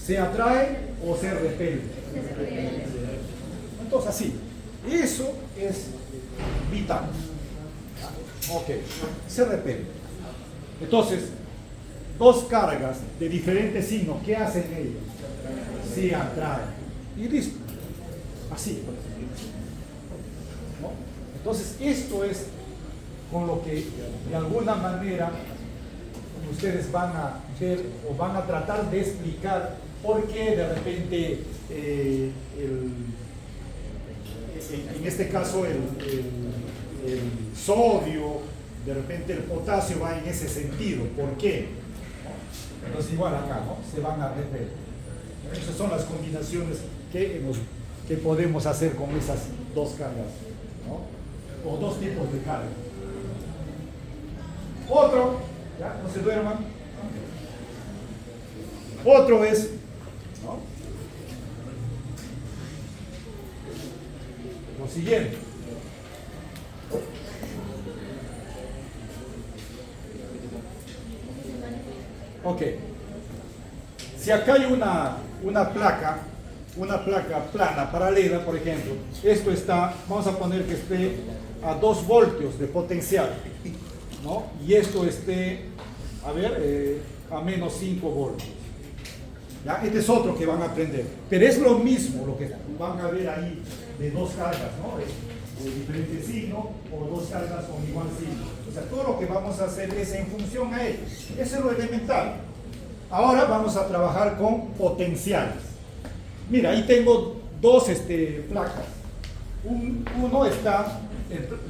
¿Se atrae o se repele? Entonces así, eso es vital. Ok, se repele. Entonces, dos cargas de diferentes signos, ¿qué hacen ellos? Se atraen. Y listo. Así. ¿No? Entonces, esto es con lo que de alguna manera ustedes van a ver o van a tratar de explicar por qué de repente en este caso el sodio, de repente el potasio va en ese sentido. ¿Por qué? Entonces igual acá, ¿no? Se van a repeler. Esas son las combinaciones que podemos hacer con esas dos cargas, ¿no? O dos tipos de carga. Otro, ya, no se duerman. Otro es, ¿no?, lo siguiente. Ok. Si acá hay una placa plana, paralela, por ejemplo, esto está, vamos a poner que esté a 2 voltios de potencial, ¿no? Y esto esté, a ver, a menos 5 voltios. ¿Ya? Este es otro que van a aprender. Pero es lo mismo lo que van a ver ahí de dos cargas, ¿no? De diferente signo o dos cargas con igual signo. O sea, todo lo que vamos a hacer es en función a ellos. Eso es lo elemental. Ahora vamos a trabajar con potenciales. Mira, ahí tengo dos placas. Uno está,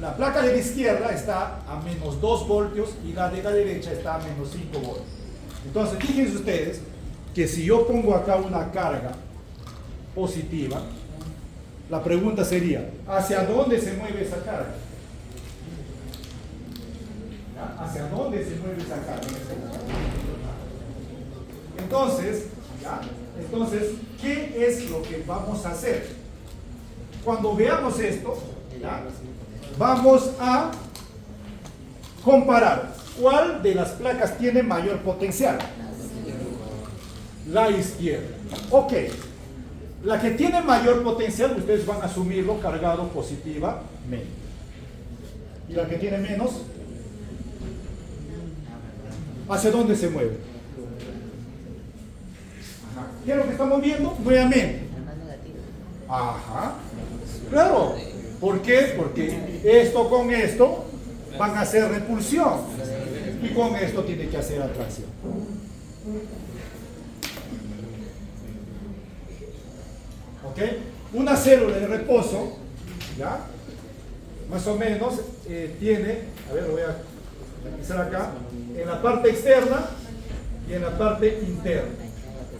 la placa de la izquierda está a menos 2 voltios y la de la derecha está a menos 5 voltios. Entonces, fíjense ustedes que si yo pongo acá una carga positiva, la pregunta sería, ¿hacia dónde se mueve esa carga? ¿Ya? ¿Hacia dónde se mueve esa carga? Entonces, ¿ya? Entonces, ¿qué es lo que vamos a hacer? Cuando veamos esto, ¿ya?, vamos a comparar cuál de las placas tiene mayor potencial. La izquierda. Ok. La que tiene mayor potencial, ustedes van a asumirlo cargado positivamente. ¿Y la que tiene menos? ¿Hacia dónde se mueve? Ajá. ¿Qué es lo que estamos viendo? Nuevamente. Ajá. Claro. ¿Por qué? Porque esto con esto van a hacer repulsión. Y con esto tiene que hacer atracción. ¿Ok? Una célula de reposo, ¿ya?, más o menos tiene, a ver, lo voy a empezar acá, en la parte externa y en la parte interna.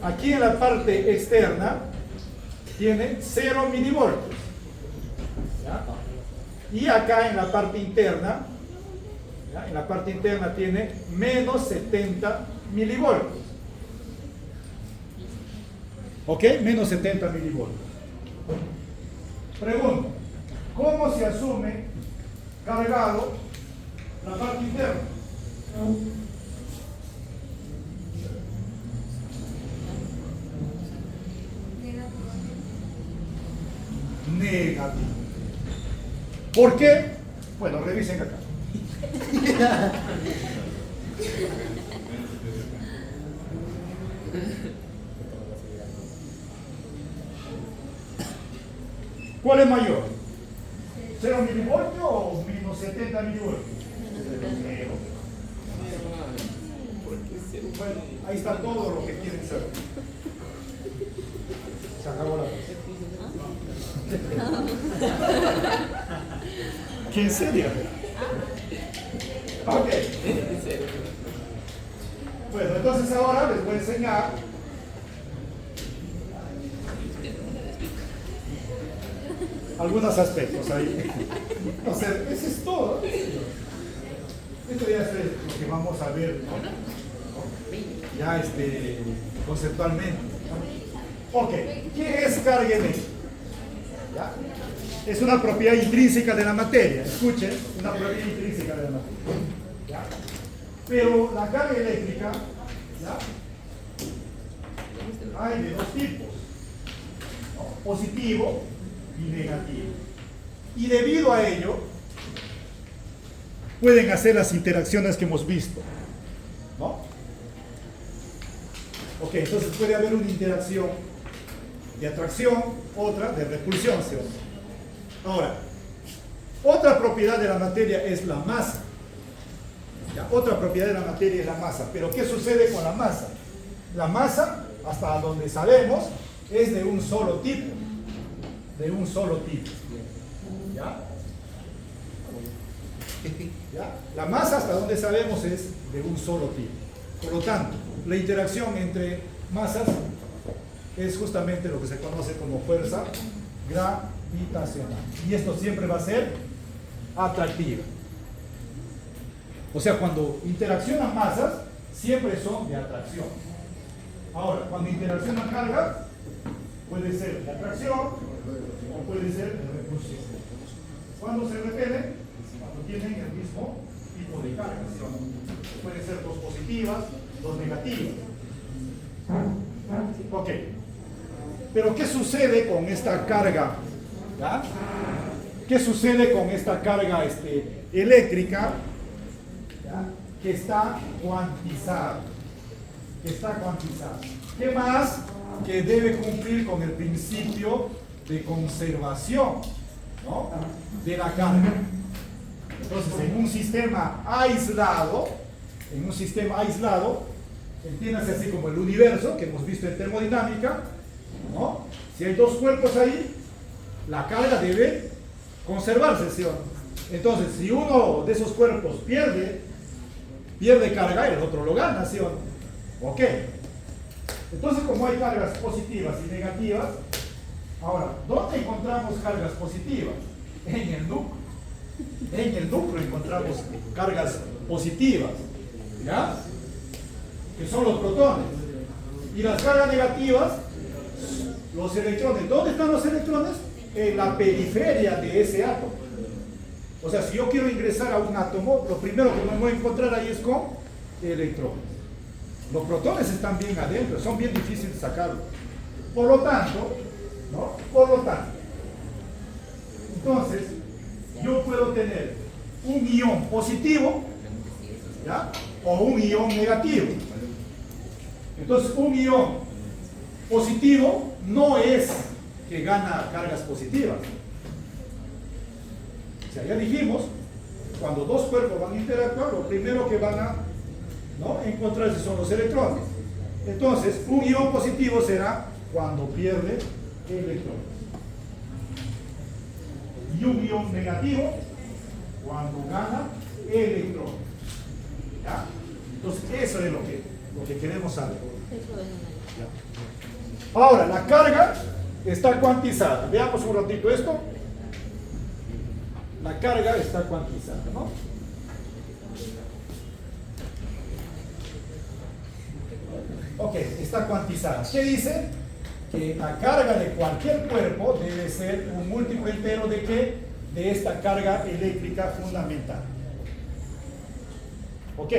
Aquí en la parte externa tiene 0 milivoltios, ¿ya? Y acá en la parte interna, ¿ya?, en la parte interna tiene menos 70 milivoltios. ¿Ok? Menos 70 milivoltios. Pregunta, ¿cómo se asume cargado la parte interna? Negativo. ¿Por qué? Bueno, revisen acá. ¿Cuál es mayor? ¿0 milivoltios o menos 70 milivoltios? Bueno, ahí está todo lo que quieren saber. Se acabó la cosa. ¿Quién sería? Ok. Bueno, entonces ahora les voy a enseñar algunos aspectos ahí. O sea, eso es todo. Esto ya es lo que vamos a ver, ¿no? Ya conceptualmente. Ok, ¿qué es carga eléctrica? ¿Ya? Es una propiedad intrínseca de la materia. Escuchen, una propiedad intrínseca de la materia. ¿Ya? Pero la carga eléctrica, ¿ya? Hay de dos tipos, ¿no? Positivo y negativo. Y debido a ello, pueden hacer las interacciones que hemos visto, ¿no? Ok, entonces puede haber una interacción de atracción, otra de repulsión, ¿sí? Ahora, otra propiedad de la materia es la masa. Ya, otra propiedad de la materia es la masa. Pero ¿qué sucede con la masa? La masa, hasta donde sabemos, es de un solo tipo. De un solo tipo. ¿Ya? ¿Ya? La masa, hasta donde sabemos, es de un solo tipo. Por lo tanto, la interacción entre masas es justamente lo que se conoce como fuerza gravitacional. Y esto siempre va a ser atractiva. O sea, cuando interaccionan masas, siempre son de atracción. Ahora, cuando interaccionan cargas, puede ser de atracción o puede ser de repulsión. Cuando se repelen, cuando tienen el mismo tipo de cargas. Pueden ser dos positivas, dos negativas. Ok. Pero ¿qué sucede con esta carga? ¿Ya? ¿Qué sucede con esta carga eléctrica? ¿Ya? Que está cuantizada. Que está cuantizada. ¿Qué más? Que debe cumplir con el principio de conservación, ¿no? De la carga. Entonces, en un sistema aislado, entiéndase así como el universo que hemos visto en termodinámica, ¿no? Si hay dos cuerpos ahí, la carga debe conservarse, ¿sí o no? Entonces, si uno de esos cuerpos pierde carga, el otro lo gana, ¿sí o no? Ok. Entonces, como hay cargas positivas y negativas, ahora, ¿dónde encontramos cargas positivas? En el núcleo. En el núcleo encontramos cargas positivas, ¿ya? Que son los protones. Y las cargas negativas, los electrones. ¿Dónde están los electrones? En la periferia de ese átomo. O sea, si yo quiero ingresar a un átomo, lo primero que me voy a encontrar ahí es con electrones. Los protones están bien adentro, son bien difíciles de sacarlos. Por lo tanto, ¿no? Entonces, yo puedo tener un ion positivo, ¿ya? O un ion negativo. Entonces, un ion positivo no es que gana cargas positivas. O sea, ya dijimos, cuando dos cuerpos van a interactuar, lo primero que van a, ¿no?, encontrarse son los electrones. Entonces, un ion positivo será cuando pierde electrones. Y un ion negativo cuando gana electrones. ¿Ya? Entonces, eso es lo que queremos saber. ¿Ya? Ahora, la carga está cuantizada. Veamos un ratito esto. La carga está cuantizada, ¿no? Ok, está cuantizada. ¿Qué dice? Que la carga de cualquier cuerpo debe ser un múltiplo entero de ¿qué? De esta carga eléctrica fundamental. Ok.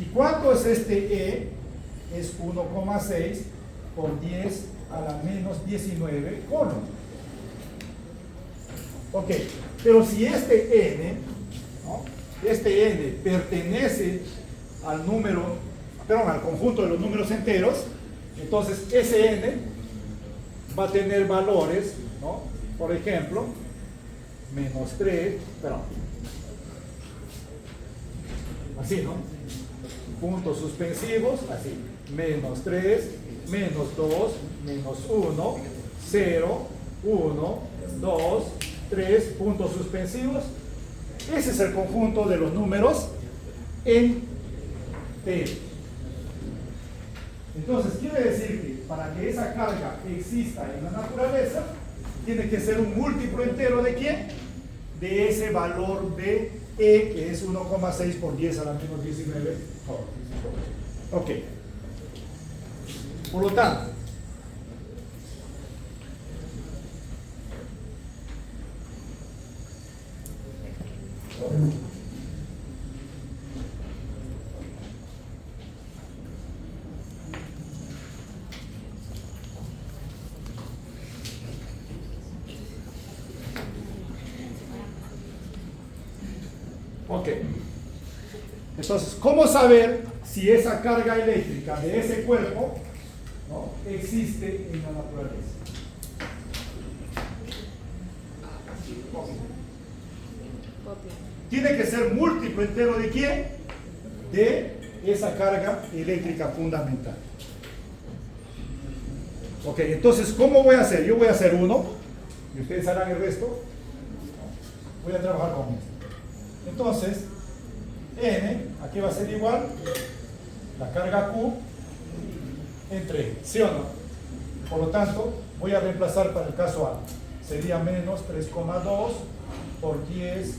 ¿Y cuánto es este E? Es 1,6 por 10 a la menos 19 coulomb. Ok. Pero si este N, ¿no?, este N pertenece al al conjunto de los números enteros, entonces ese N va a tener valores, ¿no? Por ejemplo, menos 3, así, ¿no? Puntos suspensivos, así, menos 3, menos 2, menos 1, 0, 1, 2, 3 puntos suspensivos. Ese es el conjunto de los números enteros. Entonces, quiere decir que para que esa carga exista en la naturaleza, tiene que ser un múltiplo entero ¿de quién? De ese valor de E, que es 1,6 por 10 a la menos 19. Ok. Por lo tanto, ok. Entonces, ¿cómo saber si esa carga eléctrica de ese cuerpo, ¿no?, existe en la naturaleza? Tiene que ser múltiplo entero ¿de quién? De esa carga eléctrica fundamental. Ok, entonces, ¿cómo voy a hacer? Yo voy a hacer uno y ustedes harán el resto. Voy a trabajar con esto. Entonces, N, aquí va a ser igual, la carga Q, entre E, ¿sí o no? Por lo tanto, voy a reemplazar para el caso A. Sería menos 3,2 por 10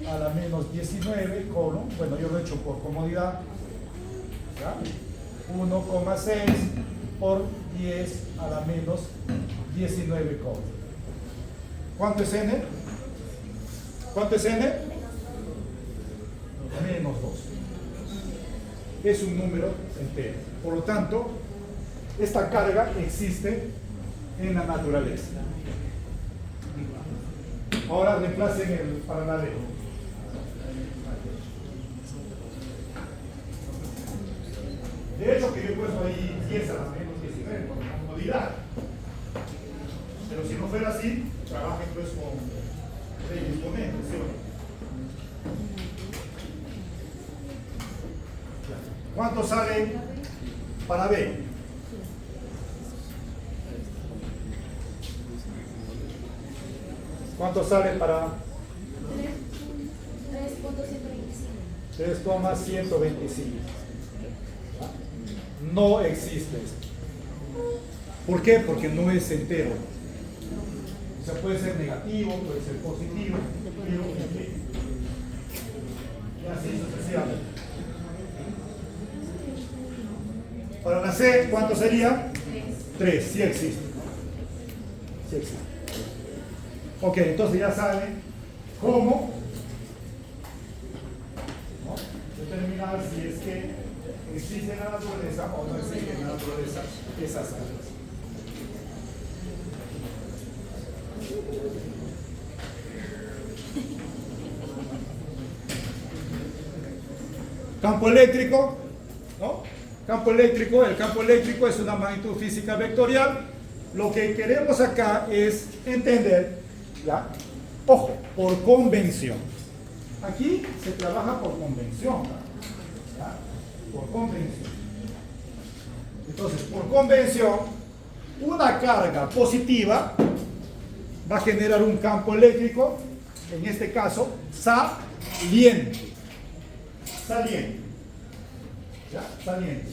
a la menos 19, bueno, yo lo he hecho por comodidad, 1,6 por 10 a la menos 19, ¿cuánto es N? ¿Cuánto es N? Menos 2. Es un número entero. Por lo tanto, esta carga existe en la naturaleza. Ahora reemplacen el paralelo. De hecho, que yo he puesto ahí 10 a la menos 19 por comodidad. Pero si no fuera así, trabajen pues con exponentes, ¿sí? ¿Cuánto sale para B? ¿Cuánto sale para 3,125? No existe esto. ¿Por qué? Porque no es entero. O sea, puede ser negativo, puede ser positivo, pero entero. Y así sucesivamente. Para la C, ¿cuánto sería? 3, sí existe. Sí existe. Ok, entonces ya saben cómo, ¿no?, determinar si es que existe en la naturaleza o no existe en la naturaleza esas cargas. Campo eléctrico, ¿no? Campo eléctrico, el campo eléctrico es una magnitud física vectorial. Lo que queremos acá es entender, ¿ya?, ojo, por convención. Aquí se trabaja por convención, ¿ya? Por convención. Entonces, por convención, una carga positiva va a generar un campo eléctrico, en este caso, saliente. Saliente. ¿Ya? Saliente.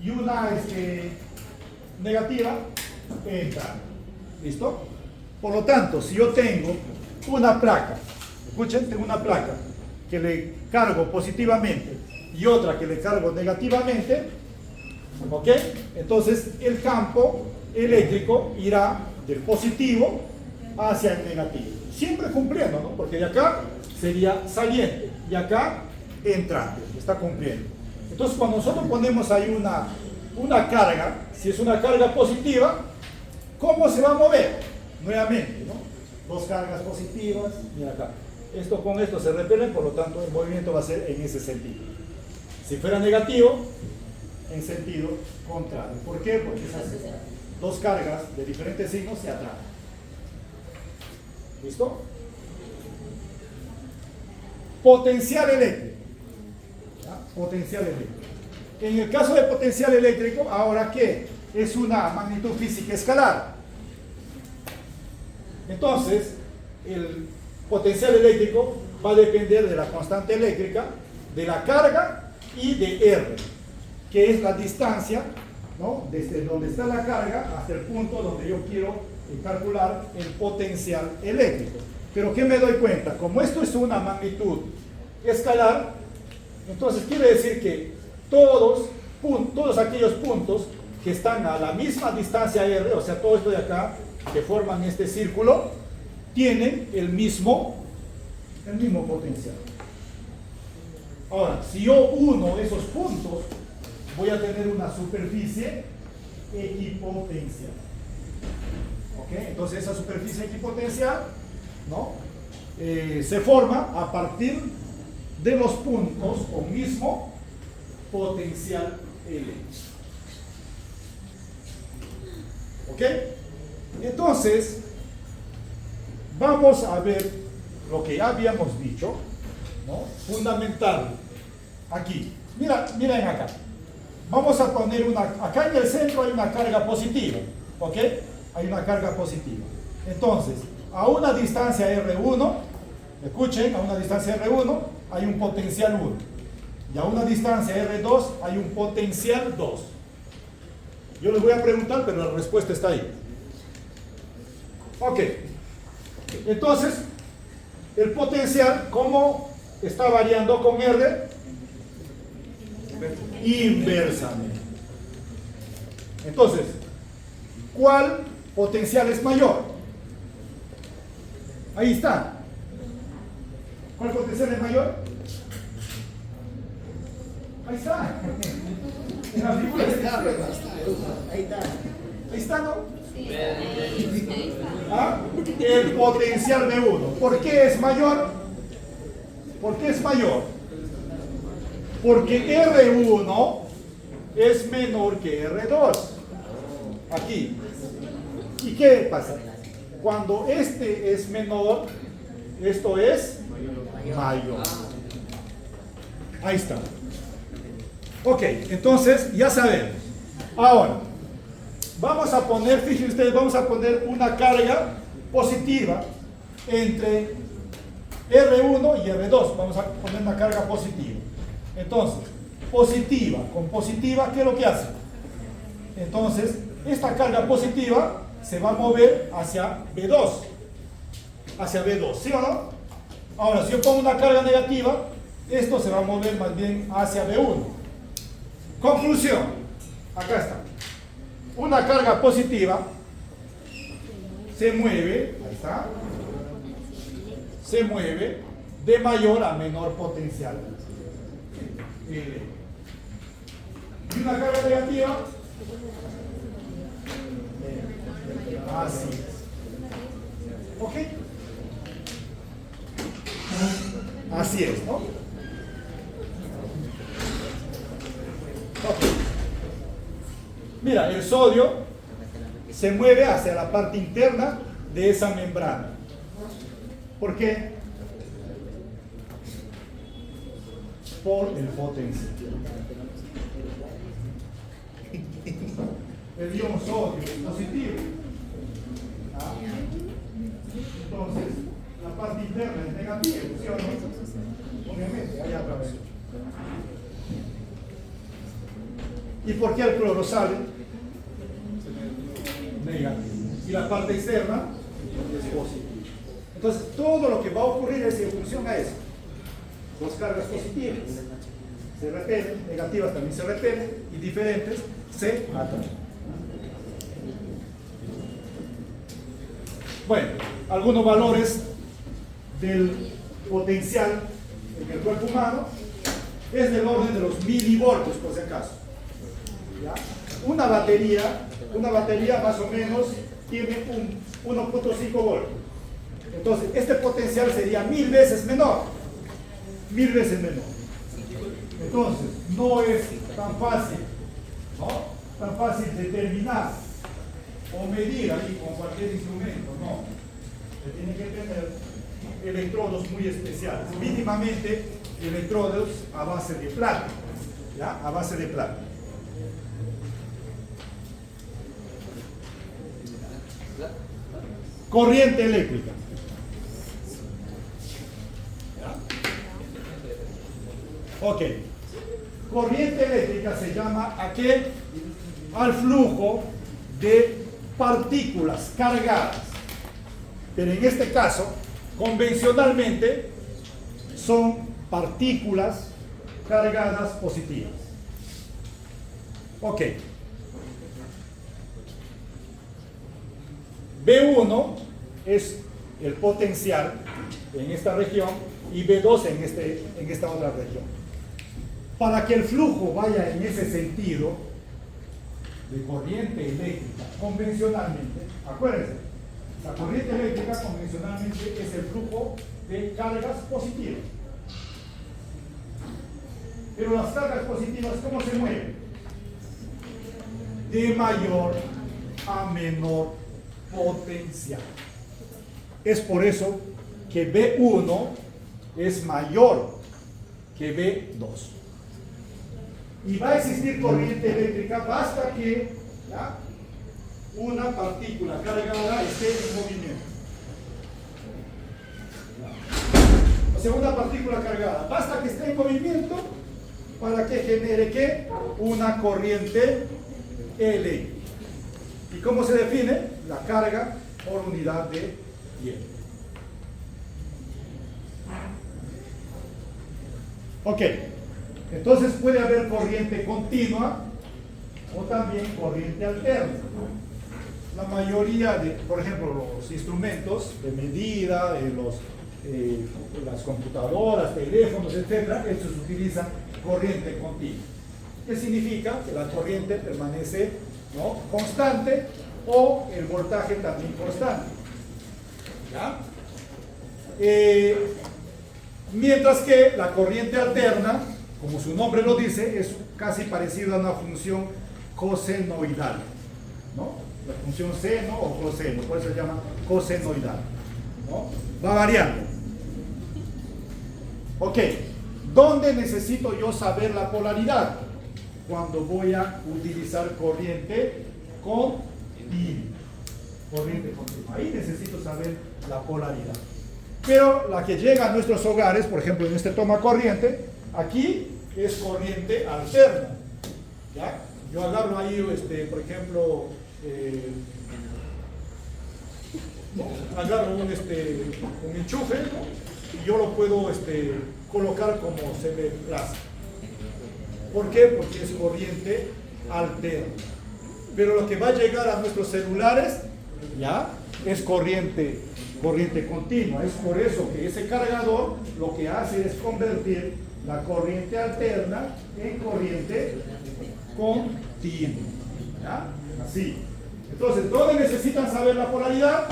Y una negativa, entrante. ¿Listo? Por lo tanto, si yo tengo una placa, escuchen, tengo una placa que le cargo positivamente y otra que le cargo negativamente, ¿ok? Entonces el campo eléctrico irá del positivo hacia el negativo, siempre cumpliendo, ¿no? Porque de acá sería saliente y acá entrante, está cumpliendo. Entonces cuando nosotros ponemos ahí una carga, si es una carga positiva, ¿cómo se va a mover? Nuevamente, ¿no? Dos cargas positivas, mira acá, esto con esto se repelen, por lo tanto el movimiento va a ser en ese sentido. Si fuera negativo, en sentido contrario. ¿Por qué? Porque esas dos cargas de diferentes signos se atraen. ¿Listo? Potencial eléctrico. ¿Ya? Potencial eléctrico. En el caso de potencial eléctrico, ahora ¿qué? Es una magnitud física escalar. Entonces, el potencial eléctrico va a depender de la constante eléctrica, de la carga y de R, que es la distancia, ¿no?, desde donde está la carga hasta el punto donde yo quiero calcular el potencial eléctrico. Pero ¿qué me doy cuenta? Como esto es una magnitud escalar, entonces quiere decir que todos aquellos puntos que están a la misma distancia R, o sea, todo esto de acá, que forman este círculo, tienen el mismo potencial. Ahora, si yo uno esos puntos, voy a tener una superficie equipotencial. ¿Ok? Entonces esa superficie equipotencial, ¿no?, se forma a partir de los puntos con mismo potencial eléctrico. ¿Ok? Entonces, vamos a ver lo que ya habíamos dicho, ¿no?, fundamental aquí. Miren acá. Vamos a poner acá en el centro hay una carga positiva, ¿ok? Hay una carga positiva. Entonces, a una distancia R1, escuchen, a una distancia R1 hay un potencial 1. Y a una distancia R2 hay un potencial 2. Yo les voy a preguntar, pero la respuesta está ahí. Ok. Entonces, el potencial, ¿cómo está variando con R? Inversamente. Entonces, ¿cuál potencial es mayor? Ahí está. ¿Cuál potencial es mayor? Ahí está. En la figura está. Ahí está. Ahí está, ¿no? ¿Ah? El potencial B1. ¿Por qué es mayor? ¿Por qué es mayor? Porque R1 es menor que R2. Aquí. ¿Y qué pasa? Cuando este es menor, esto es mayor. Ahí está. Ok, entonces ya sabemos. Ahora, vamos a poner, fíjense ustedes, vamos a poner una carga positiva entre R1 y R2. Vamos a poner una carga positiva. Entonces, positiva con positiva, ¿qué es lo que hace? Entonces, esta carga positiva se va a mover hacia B2. Hacia B2, ¿sí o no? Ahora, si yo pongo una carga negativa, esto se va a mover más bien hacia B1. Conclusión, acá está. Una carga positiva se mueve, ahí está, se mueve de mayor a menor potencial. Y una carga negativa, así es. ¿Ok? Así es, ¿no? Ok. Mira, el sodio se mueve hacia la parte interna de esa membrana. ¿Por qué? Por el potencial. El ion sodio es positivo. ¿Ah? Entonces, la parte interna es negativa, ¿sí o no? Obviamente, allá otra vez. ¿Y por qué el cloro sale? Negativo. Y la parte externa es positiva. Entonces, todo lo que va a ocurrir es en función a eso. Dos cargas positivas se repelen, negativas también se repelen, y diferentes se atraen. Bueno, algunos valores del potencial en el cuerpo humano es del orden de los milivoltios, por si acaso. ¿Ya? Una batería más o menos tiene un 1.5 voltios. Entonces, este potencial sería 1000 veces menor. 1000 veces menor. Entonces, no es tan fácil, ¿no? Tan fácil determinar o medir ahí con cualquier instrumento, no. Se tiene que tener electrodos muy especiales, mínimamente electrodos a base de plata, ¿ya? A base de plata. corriente eléctrica. ¿Ya? Ok. Corriente eléctrica se llama ¿a qué? Al flujo de partículas cargadas. Pero en este caso, convencionalmente, son partículas cargadas positivas. Ok. B1 es el potencial en esta región y B2 en esta otra región. Para que el flujo vaya en ese sentido de corriente eléctrica convencionalmente, acuérdense, la corriente eléctrica convencionalmente es el flujo de cargas positivas. Pero las cargas positivas, ¿cómo se mueven? De mayor a menor potencial. Es por eso que B1 es mayor que B2. Y va a existir corriente eléctrica basta que ¿ya? Una partícula cargada esté en movimiento. O sea, una partícula cargada basta que esté en movimiento para que genere ¿qué? Una corriente eléctrica. ¿Y cómo se define? La carga por unidad de tiempo. Ok, entonces puede haber corriente continua o también corriente alterna. La mayoría de, por ejemplo, los instrumentos de medida, las computadoras, teléfonos, etcétera, estos utilizan corriente continua. ¿Qué significa? Que la corriente permanece, ¿no?, constante o el voltaje también constante. ¿Ya? Mientras que la corriente alterna, como su nombre lo dice, es casi parecido a una función cosenoidal, ¿no? La función seno o coseno, por eso se llama cosenoidal, ¿no? Va variando. Ok, ¿dónde necesito yo saber la polaridad? Cuando voy a utilizar corriente continua. Corriente continua. Ahí necesito saber la polaridad. Pero la que llega a nuestros hogares, por ejemplo, en este toma corriente, aquí es corriente alterna. ¿Ya? Yo agarro ahí, por ejemplo, agarro un enchufe, ¿no? Y yo lo puedo colocar como se me place. ¿Por qué? Porque es corriente alterna. Pero lo que va a llegar a nuestros celulares, ¿ya?, es corriente continua. Es por eso que ese cargador lo que hace es convertir la corriente alterna en corriente continua. ¿Ya? Así. Entonces, ¿dónde necesitan saber la polaridad?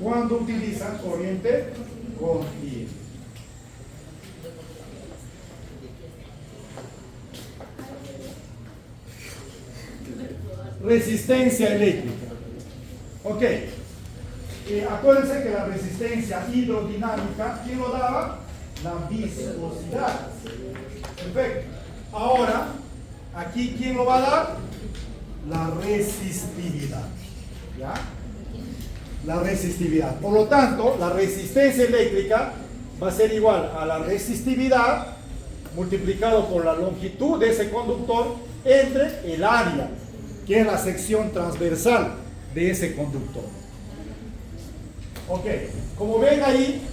Cuando utilizan corriente continua. Resistencia eléctrica. Ok. Acuérdense que la resistencia hidrodinámica, ¿quién lo daba? La viscosidad. Perfecto. Ahora, aquí, ¿quién lo va a dar? La resistividad. ¿Ya? La resistividad. Por lo tanto, la resistencia eléctrica va a ser igual a la resistividad multiplicado por la longitud de ese conductor entre el área, que es la sección transversal de ese conductor. Ok, como ven ahí,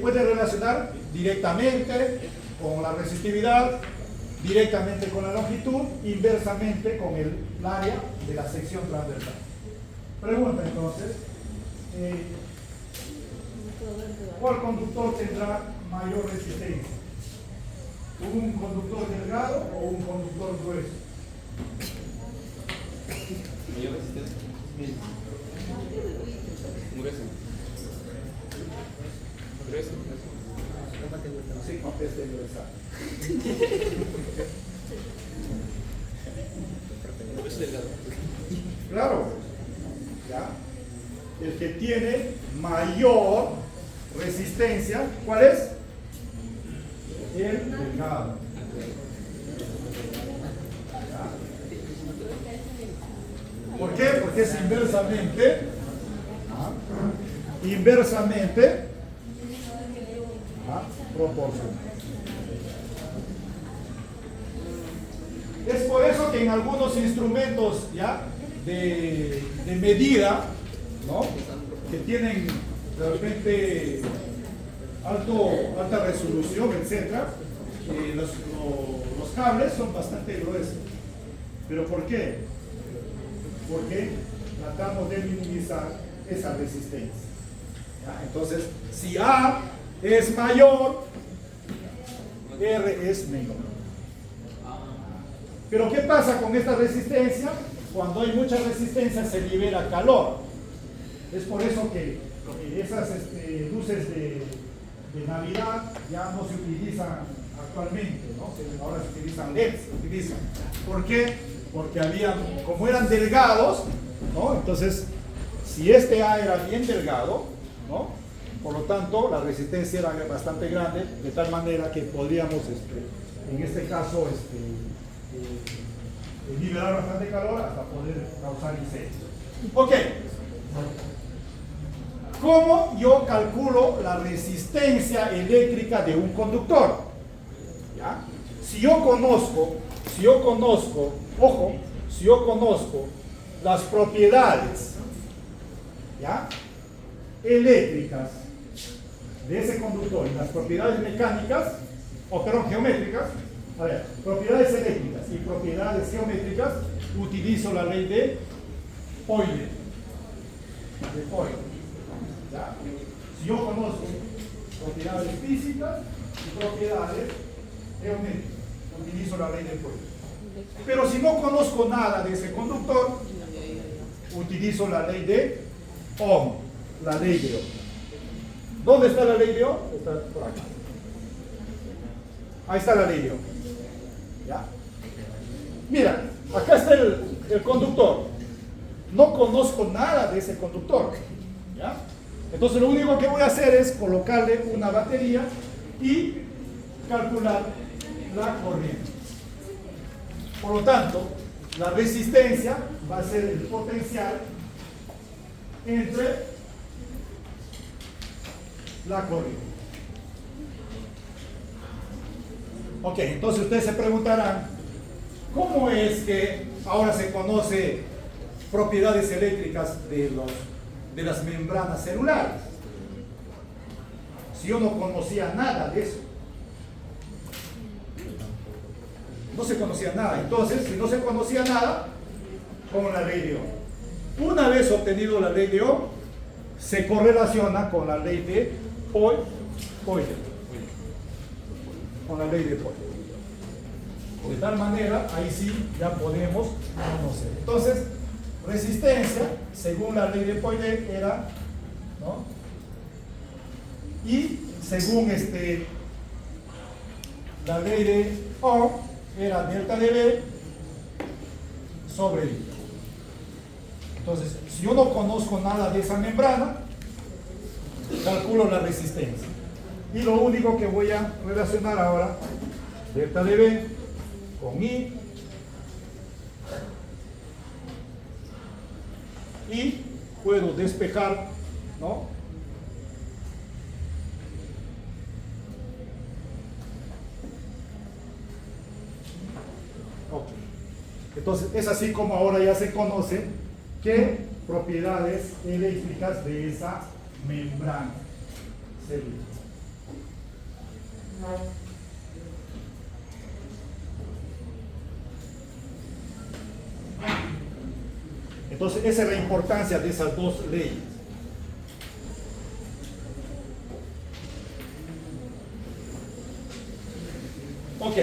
puede relacionar directamente con la resistividad, directamente con la longitud, inversamente con el área de la sección transversal. Pregunta entonces, ¿cuál conductor tendrá mayor resistencia? ¿Un conductor delgado o un conductor grueso? Mayor resistencia. Grueso. Grueso. Sí, conteste gruesa. Grueso delgado. Claro. ¿Ya? El que tiene mayor resistencia, ¿cuál es? El delgado. ¿Ya? ¿Por qué? porque es inversamente proporcional. Es por eso que en algunos instrumentos ya de medida, ¿no?, que tienen de repente alta resolución, etcétera, los cables son bastante gruesos. ¿Pero por qué? Porque tratamos de minimizar esa resistencia. ¿Ya? Entonces, si A es mayor, R es menor. Pero ¿qué pasa con esta resistencia? Cuando hay mucha resistencia se libera calor. Es por eso que esas luces de Navidad ya no se utilizan actualmente, ¿no? Ahora se utilizan LEDs. ¿Por qué? Porque como eran delgados, ¿no? Entonces, si este A era bien delgado, ¿no?, por lo tanto, la resistencia era bastante grande, de tal manera que podríamos, en este caso, liberar bastante calor hasta poder causar incendios. Ok. ¿Cómo yo calculo la resistencia eléctrica de un conductor? ¿Ya? Si yo conozco las propiedades, ¿ya?, eléctricas de ese conductor y las propiedades mecánicas, geométricas, a ver, propiedades eléctricas y propiedades geométricas, utilizo la ley de Euler. ¿Ya? Si yo conozco propiedades físicas y propiedades geométricas, utilizo la ley de Euler. Pero si no conozco nada de ese conductor, utilizo la ley de Ohm, la ley de Ohm. ¿Dónde está la ley de Ohm? Está por acá. Ahí está la ley de Ohm. ¿Ya? Mira, acá está el conductor. No conozco nada de ese conductor. ¿Ya? Entonces lo único que voy a hacer es colocarle una batería y calcular la corriente. Por lo tanto, la resistencia va a ser el potencial entre la corriente. Ok, entonces ustedes se preguntarán, ¿cómo es que ahora se conoce propiedades eléctricas de las membranas celulares? Si yo no conocía nada de eso. No se conocía nada. Entonces, si no se conocía nada, con la ley de Ohm. Una vez obtenido la ley de Ohm, se correlaciona con la ley de Euler. Con la ley de Euler. De tal manera, ahí sí ya podemos conocer. Entonces, resistencia, según la ley de Euler, era, ¿no?, y según la ley de Ohm, era delta de B sobre I. Entonces, si yo no conozco nada de esa membrana, calculo la resistencia. Y lo único que voy a relacionar ahora, delta de B con I, y puedo despejar, ¿no?, entonces es así como ahora ya se conoce qué propiedades eléctricas de esa membrana celular. Entonces esa es la importancia de esas dos leyes. Ok.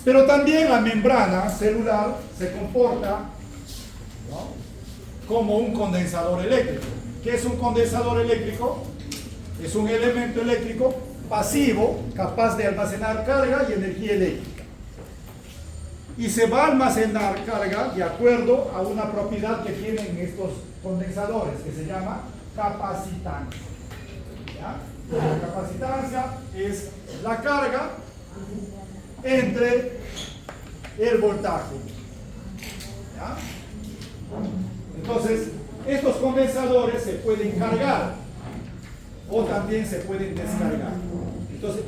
Pero también la membrana celular se comporta, ¿no?, como un condensador eléctrico. ¿Qué es un condensador eléctrico? Es un elemento eléctrico pasivo, capaz de almacenar carga y energía eléctrica. Y se va a almacenar carga de acuerdo a una propiedad que tienen estos condensadores, que se llama capacitancia. ¿Ya? La capacitancia es la carga entre el voltaje. ¿Ya? Entonces, estos condensadores se pueden cargar o también se pueden descargar. Entonces,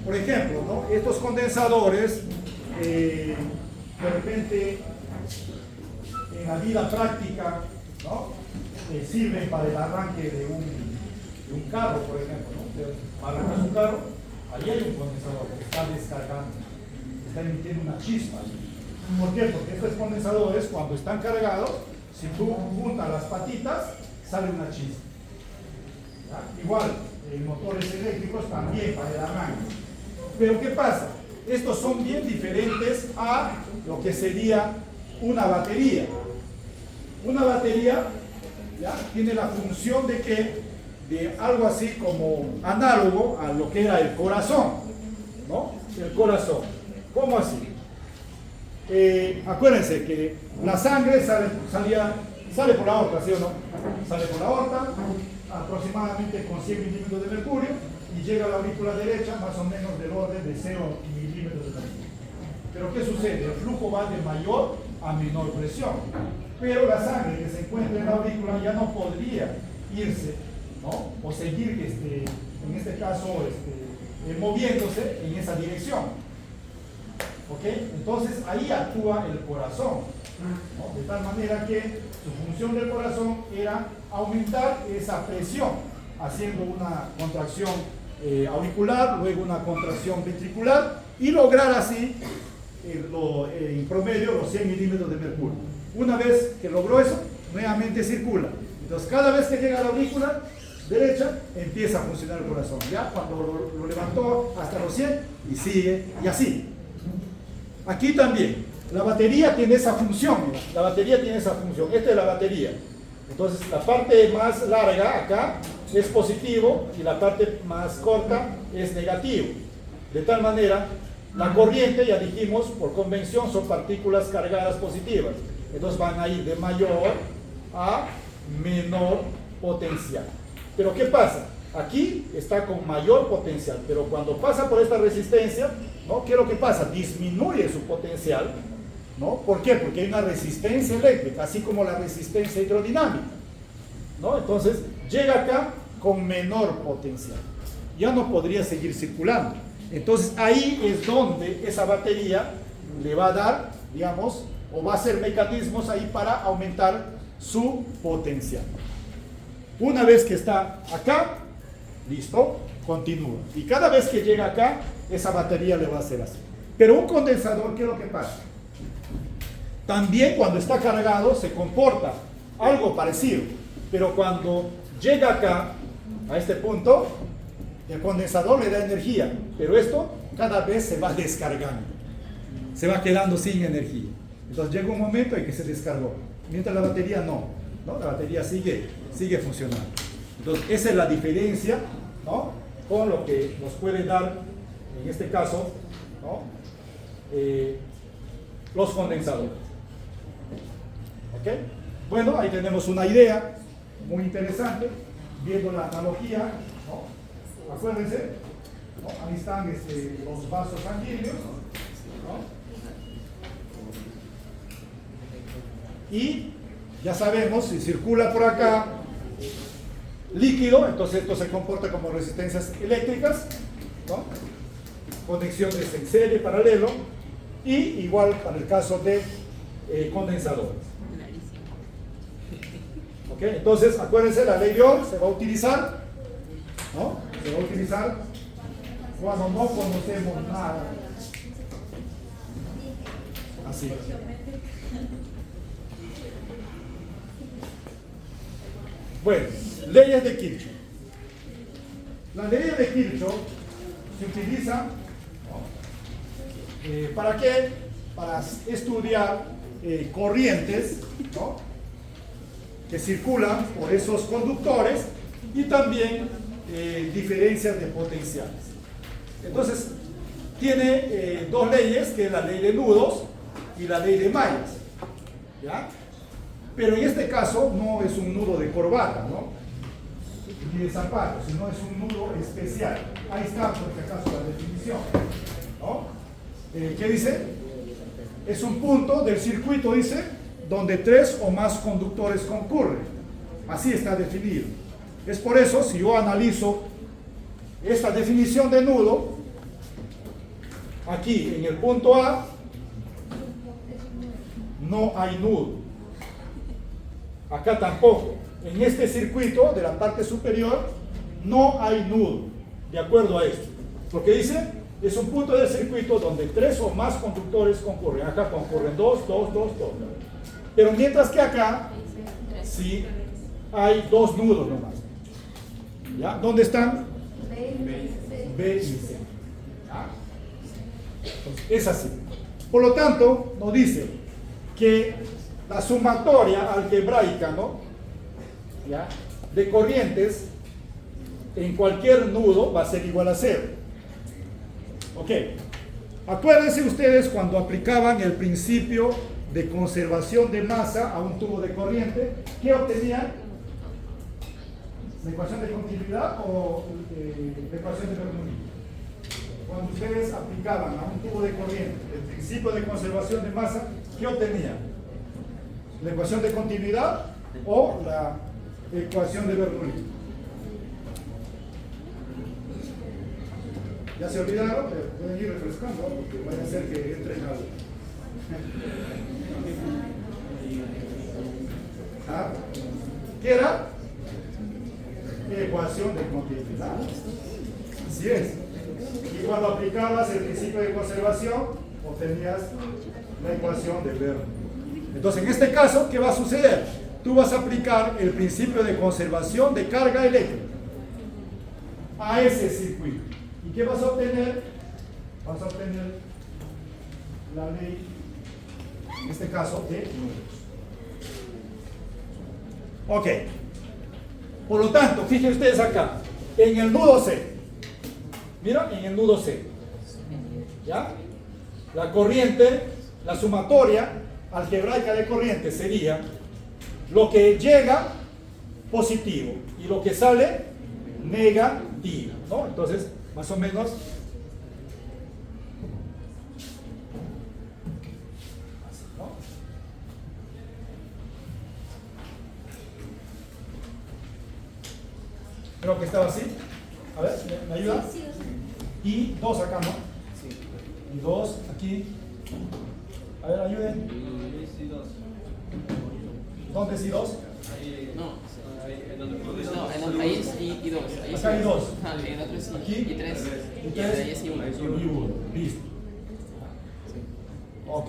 por ejemplo, ¿no? Estos condensadores, de repente, en la vida práctica, ¿no? Sirven para el arranque de un carro, por ejemplo, ¿no? Para arrancar un carro, ahí hay un condensador que está descargando, está emitiendo una chispa. ¿Por qué? Porque estos condensadores, cuando están cargados, si tú juntas las patitas, sale una chispa. ¿Ya? Igual, en motores eléctricos también para el arranque. Pero ¿qué pasa? Estos son bien diferentes a lo que sería una batería. Una batería, ¿ya? Tiene la función de que, de algo así como análogo a lo que era el corazón, ¿no? El corazón. ¿Cómo así? Acuérdense que la sangre sale por la aorta, ¿sí o no? Sale por la aorta, aproximadamente con 100 milímetros de mercurio, y llega a la aurícula derecha más o menos del orden de 0 milímetros de mercurio. Pero ¿qué sucede? El flujo va de mayor a menor presión, pero la sangre que se encuentra en la aurícula ya no podría irse, ¿no? O seguir, en este caso, moviéndose en esa dirección. ¿Ok? Entonces ahí actúa el corazón, ¿no? De tal manera que su función del corazón era aumentar esa presión, haciendo una contracción auricular, luego una contracción ventricular, y lograr así, en promedio, los 100 milímetros de mercurio. Una vez que logró eso, nuevamente circula. Entonces cada vez que llega a la aurícula derecha, empieza a funcionar el corazón. Ya cuando lo levantó hasta los 100, y sigue, y así. Aquí también, la batería tiene esa función, mira, la batería tiene esa función, esta es la batería. Entonces la parte más larga acá es positivo y la parte más corta es negativo. De tal manera, la corriente, ya dijimos, por convención son partículas cargadas positivas. Entonces van a ir de mayor a menor potencial. Pero ¿qué pasa? Aquí está con mayor potencial, pero cuando pasa por esta resistencia, ¿no? ¿Qué es lo que pasa? Disminuye su potencial, ¿no? ¿Por qué? Porque hay una resistencia eléctrica, así como la resistencia hidrodinámica, ¿no? Entonces, llega acá con menor potencial. Ya no podría seguir circulando. Entonces, ahí es donde esa batería le va a dar, digamos, o va a hacer mecanismos ahí para aumentar su potencial. Una vez que está acá, listo, continúa. Y cada vez que llega acá, esa batería le va a hacer así. Pero un condensador, ¿qué es lo que pasa? También cuando está cargado se comporta algo parecido. Pero cuando llega acá, a este punto, el condensador le da energía. Pero esto cada vez se va descargando. Se va quedando sin energía. Entonces llega un momento en que se descargó. Mientras la batería no, la batería sigue funcionando. Entonces esa es la diferencia, ¿no? Con lo que nos puede dar, en este caso, ¿no? Los condensadores. ¿Ok? Bueno, ahí tenemos una idea muy interesante, viendo la analogía, ¿no? Acuérdense, ¿no? Ahí están los vasos sanguíneos, ¿no? Y ya sabemos, si circula por acá líquido, entonces esto se comporta como resistencias eléctricas, ¿no? Conexiones en serie, paralelo, y igual para el caso de condensadores. ¿Ok? Entonces, acuérdense, la ley de Ohm se va a utilizar, ¿no? Se va a utilizar cuando no conocemos nada. Así. Bueno, leyes de Kirchhoff. Las leyes de Kirchhoff se utilizan, ¿no? ¿Para qué? Para estudiar corrientes, ¿no? Que circulan por esos conductores y también diferencias de potenciales. Entonces, tiene dos leyes, que es la ley de nudos y la ley de mallas, ¿ya? Pero en este caso no es un nudo de corbata, ¿no? y de zapato, sino es un nudo especial. Ahí está, por si acaso, la definición, ¿no? ¿Qué dice? Es un punto del circuito, dice, donde 3 o más conductores concurren. Así está definido. Es por eso, si yo analizo esta definición de nudo, aquí en el punto A no hay nudo. Acá tampoco. En este circuito de la parte superior no hay nudo, de acuerdo a esto. Porque dice, es un punto del circuito donde 3 o más conductores concurren. Acá concurren 2, 2, 2, 2. Pero mientras que acá sí hay 2 nudos nomás. ¿Ya? ¿Dónde están? B y C. ¿Ya? Entonces, es así. Por lo tanto, nos dice que la sumatoria algebraica, ¿no? ¿Ya? De corrientes en cualquier nudo va a ser igual a 0. Ok. Acuérdense ustedes cuando aplicaban el principio de conservación de masa a un tubo de corriente, ¿qué obtenían? ¿La ecuación de continuidad o la ecuación de Bernoulli? Cuando ustedes aplicaban a un tubo de corriente el principio de conservación de masa, ¿qué obtenían? ¿La ecuación de continuidad o la ecuación de Bernoulli? ¿Ya se olvidaron? Pueden ir refrescando, porque vaya a ser que entren algo. ¿Ah? ¿Qué era? Ecuación de continuidad. Así es. Y cuando aplicabas el principio de conservación, obtenías la ecuación de Bernoulli. Entonces, en este caso, ¿qué va a suceder? Tú vas a aplicar el principio de conservación de carga eléctrica a ese circuito. ¿Y qué vas a obtener? Vas a obtener la ley, en este caso, de nudos. Ok. Por lo tanto, fíjense ustedes acá, en el nudo C. Mira, en el nudo C. ¿Ya? La corriente, la sumatoria algebraica de corriente sería lo que llega positivo y lo que sale negativo, ¿no? Entonces, más o menos así, ¿no? Creo que estaba así. A ver, ¿me ayuda? Y 2 acá, ¿no? Y 2 aquí. A ver, ayuden. ¿Dónde es I2? No, ahí es I2. Acá hay 2. En el otro es Aquí. I3. Y Y ahí es I1. Listo. Ok.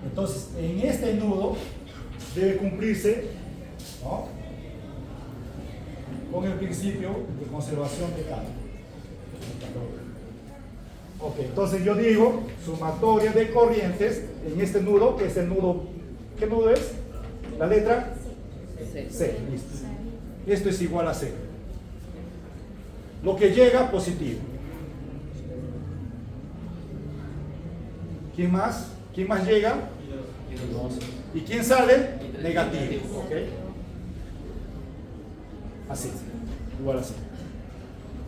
Entonces, en este nudo debe cumplirse, ¿no?, con el principio de conservación de carga. Ok, entonces yo digo sumatoria de corrientes en este nudo, que es el nudo, ¿qué nudo es? La letra C. Listo. Esto es igual a C. Lo que llega, positivo. ¿Quién más? ¿Quién más llega? ¿Y quién sale? Negativo. ¿Ok? Así. Igual así.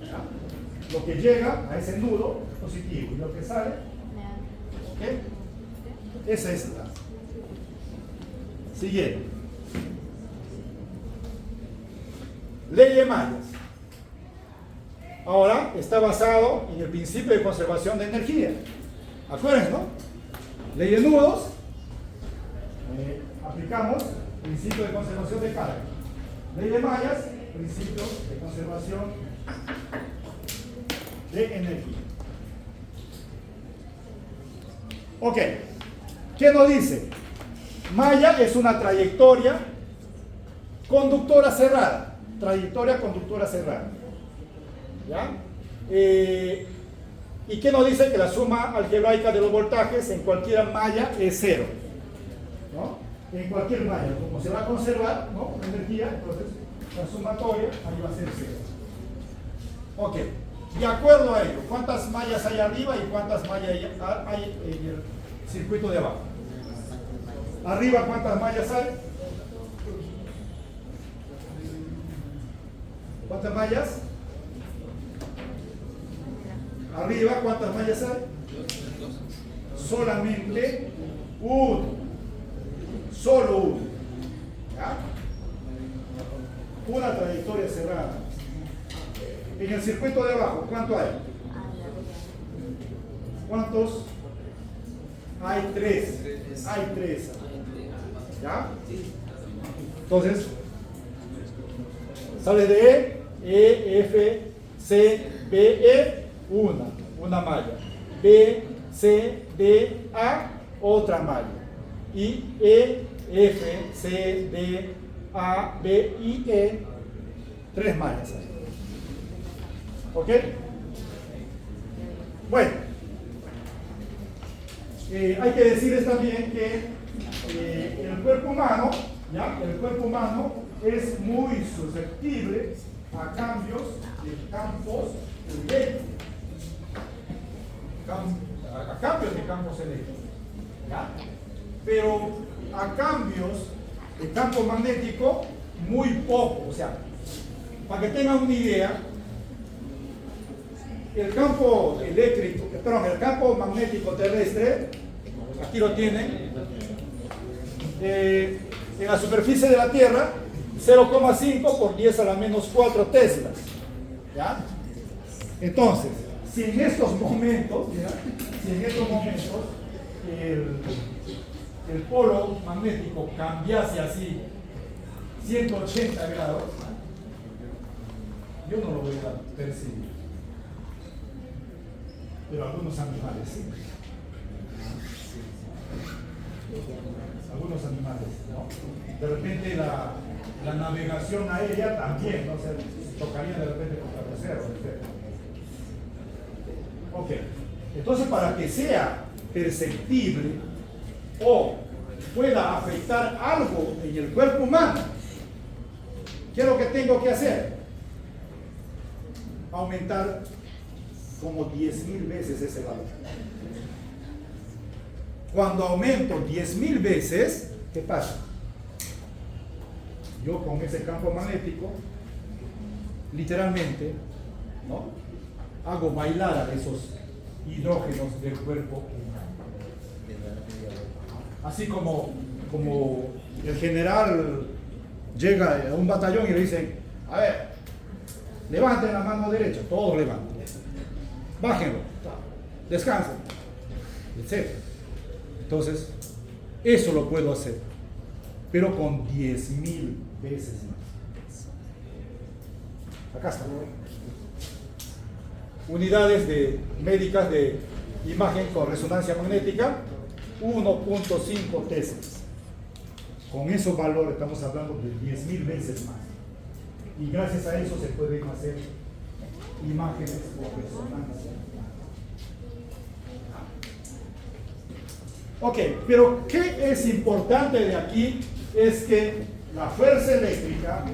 ¿Ya? Lo que llega a ese nudo, positivo. Y lo que sale, ¿ok? Esa es la. Siguiente. Ley de mallas. Ahora está basado en el principio de conservación de energía. Acuérdense, ¿no? Ley de nudos. Aplicamos principio de conservación de carga. Ley de mallas, principio de conservación de energía. Ok. ¿Qué nos dice? Malla es una trayectoria conductora cerrada. Trayectoria conductora cerrada. ¿Ya? ¿Y qué nos dice? Que la suma algebraica de los voltajes en cualquier malla es 0. ¿No? En cualquier malla, como se va a conservar, ¿no?, la energía, entonces la sumatoria ahí va a ser 0. Ok. De acuerdo a ello, ¿cuántas mallas hay arriba y cuántas mallas hay en el circuito de abajo? Arriba, ¿cuántas mallas hay? ¿Cuántas mallas? Arriba, ¿cuántas mallas hay? Solamente uno. Solo uno. ¿Ya? Una trayectoria cerrada. En el circuito de abajo, ¿cuánto hay? ¿Cuántos? Hay tres. Hay tres. ¿Ya? Entonces, sale de E, F, C, B, E, una malla. B, C, D, A, otra malla. Y E, F, C, D, A, B y E, tres mallas. ¿Ok? Bueno, hay que decirles también que el cuerpo humano, ¿ya? El cuerpo humano es muy susceptible a cambios de campos eléctricos. A cambios de campos eléctricos. ¿Ya? Pero a cambios de campo magnético muy poco. O sea, para que tengan una idea, el campo eléctrico, perdón, el campo magnético terrestre, aquí lo tienen, en la superficie de la Tierra, 0,5 por 10 a la menos 4 teslas. ¿Ya? Entonces, si en estos momentos, ¿ya? Si en estos momentos el polo magnético cambiase así 180 grados, yo no lo voy a percibir. Pero algunos animales sí. Algunos animales, ¿no? De repente la navegación aérea también, ¿no? Se tocaría de repente con carrocero, etc. Ok, entonces para que sea perceptible o pueda afectar algo en el cuerpo humano, ¿qué es lo que tengo que hacer? Aumentar como 10.000 veces ese valor. Cuando aumento 10.000 veces, ¿qué pasa? Yo con ese campo magnético, literalmente, ¿no? Hago bailar a esos hidrógenos del cuerpo humano. Así como el general llega a un batallón y le dicen, a ver, levanten la mano derecha, todos levanten. Bájenlo, descansen, etc. Entonces, eso lo puedo hacer, pero con 10.000 veces más. Acá está. Unidades médicas de imagen con resonancia magnética, 1.5 teslas. Con esos valores estamos hablando de 10.000 veces más. Y gracias a eso se pueden hacer imágenes por resonancia. Ok, pero ¿qué es importante de aquí? Es que la fuerza eléctrica,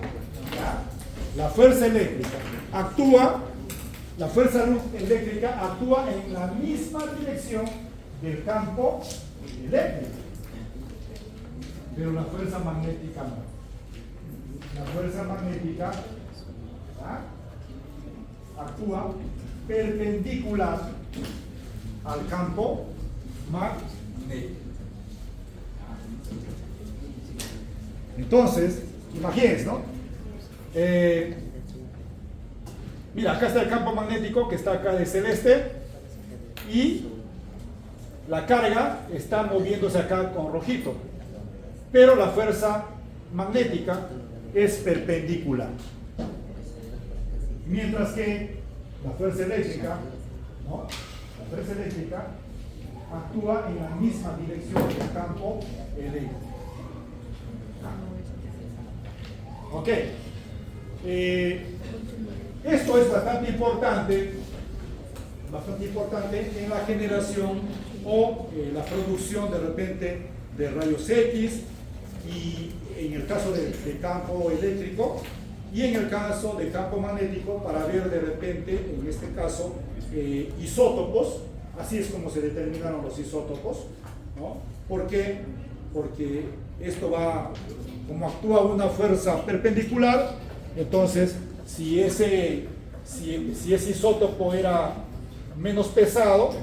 ¿ya? La fuerza eléctrica actúa en la misma dirección del campo eléctrico, pero la fuerza magnética no. La fuerza magnética, ¿ya? Actúa perpendicular al campo magnético. Entonces, imagínense, ¿no? Mira, acá está el campo magnético que está acá de celeste y la carga está moviéndose acá con rojito, pero la fuerza magnética es perpendicular. Mientras que la fuerza eléctrica, ¿no? La fuerza eléctrica actúa en la misma dirección del campo eléctrico. Ok. Esto es bastante importante en la generación o la producción de repente de rayos X, y en el caso de campo eléctrico, y en el caso de campo magnético para ver de repente, en este caso, isótopos. Así es como se determinaron los isótopos, ¿no? ¿Por qué? Porque esto va, como actúa una fuerza perpendicular, entonces si ese isótopo era menos pesado,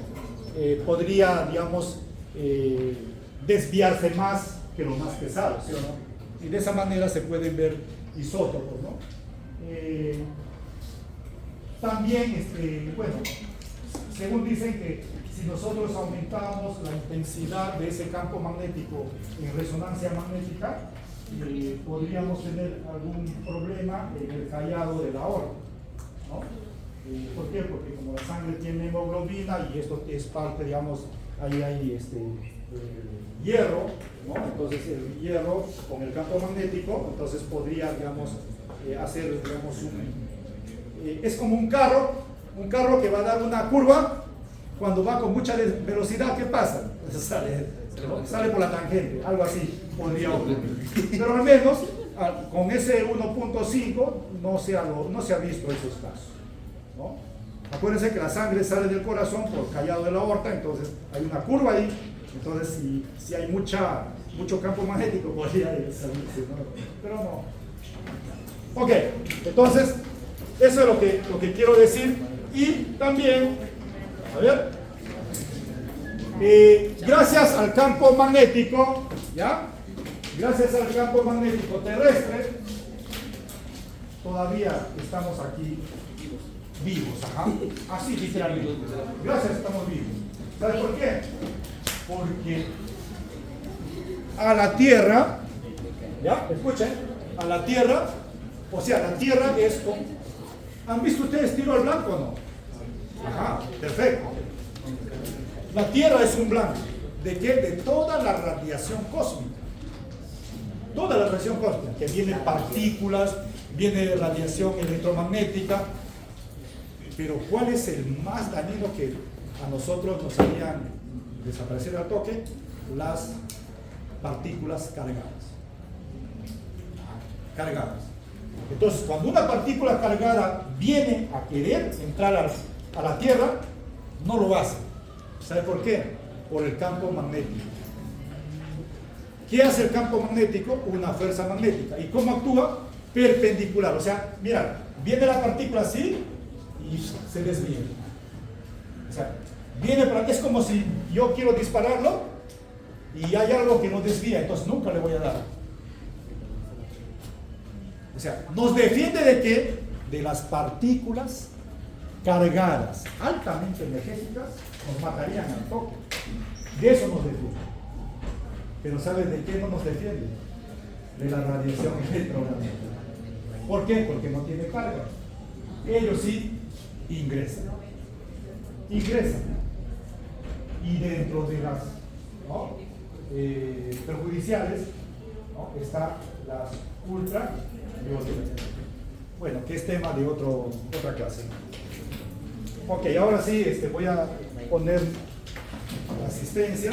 podría, digamos, desviarse más que lo más pesado, ¿sí o no? Y de esa manera se pueden ver isótopos, ¿no? También, bueno, según dicen que si nosotros aumentamos la intensidad de ese campo magnético en resonancia magnética, podríamos tener algún problema en el callado de la aorta, ¿no? ¿Por qué? Porque como la sangre tiene hemoglobina y esto es parte, digamos, ahí hay hierro, ¿no? Entonces el hierro con el campo magnético, entonces podría, digamos, hacer, digamos, es como un carro que va a dar una curva. Cuando va con mucha velocidad, ¿qué pasa? Sale por la tangente, algo así podría ocurrir. Pero al menos con ese 1.5 no se ha visto esos casos, ¿no? Acuérdense que la sangre sale del corazón por callado de la aorta, entonces hay una curva ahí, entonces si hay mucho campo magnético podría salirse, ¿no? Pero no. Ok, entonces eso es lo que quiero decir. Y también, a ver, gracias al campo magnético, ¿ya? Gracias al campo magnético terrestre, todavía estamos aquí vivos, ajá, así literalmente. Gracias, estamos vivos. ¿Sabes por qué? Porque a la Tierra, ¿ya? Escuchen, a la Tierra, o sea, la Tierra es como... ¿Han visto ustedes tiro al blanco o no? Ajá, perfecto. La Tierra es un blanco. ¿De qué? De toda la radiación cósmica. Toda la radiación cósmica, que viene partículas, viene radiación electromagnética. Pero ¿cuál es el más dañino que a nosotros nos harían desaparecer al toque? Las partículas cargadas. Cargadas. Entonces, cuando una partícula cargada viene a querer entrar a la Tierra, no lo hace. ¿Sabe por qué? Por el campo magnético. ¿Qué hace el campo magnético? Una fuerza magnética. ¿Y cómo actúa? Perpendicular. O sea, mira, viene la partícula así y se desvía. O sea, es como si yo quiero dispararlo y hay algo que no desvía, entonces nunca le voy a dar. O sea, nos defiende ¿de qué? De las partículas cargadas, altamente energéticas, nos matarían al toque. De eso nos defiende. Pero ¿sabes de qué no nos defiende? De la radiación electromagnética. ¿Por qué? Porque no tiene carga. Ellos sí ingresan. Y dentro de las, ¿no? Perjudiciales, ¿no? Está las ultravioletas. Bueno, que es tema de otra clase. Ok, ahora sí voy a poner la asistencia.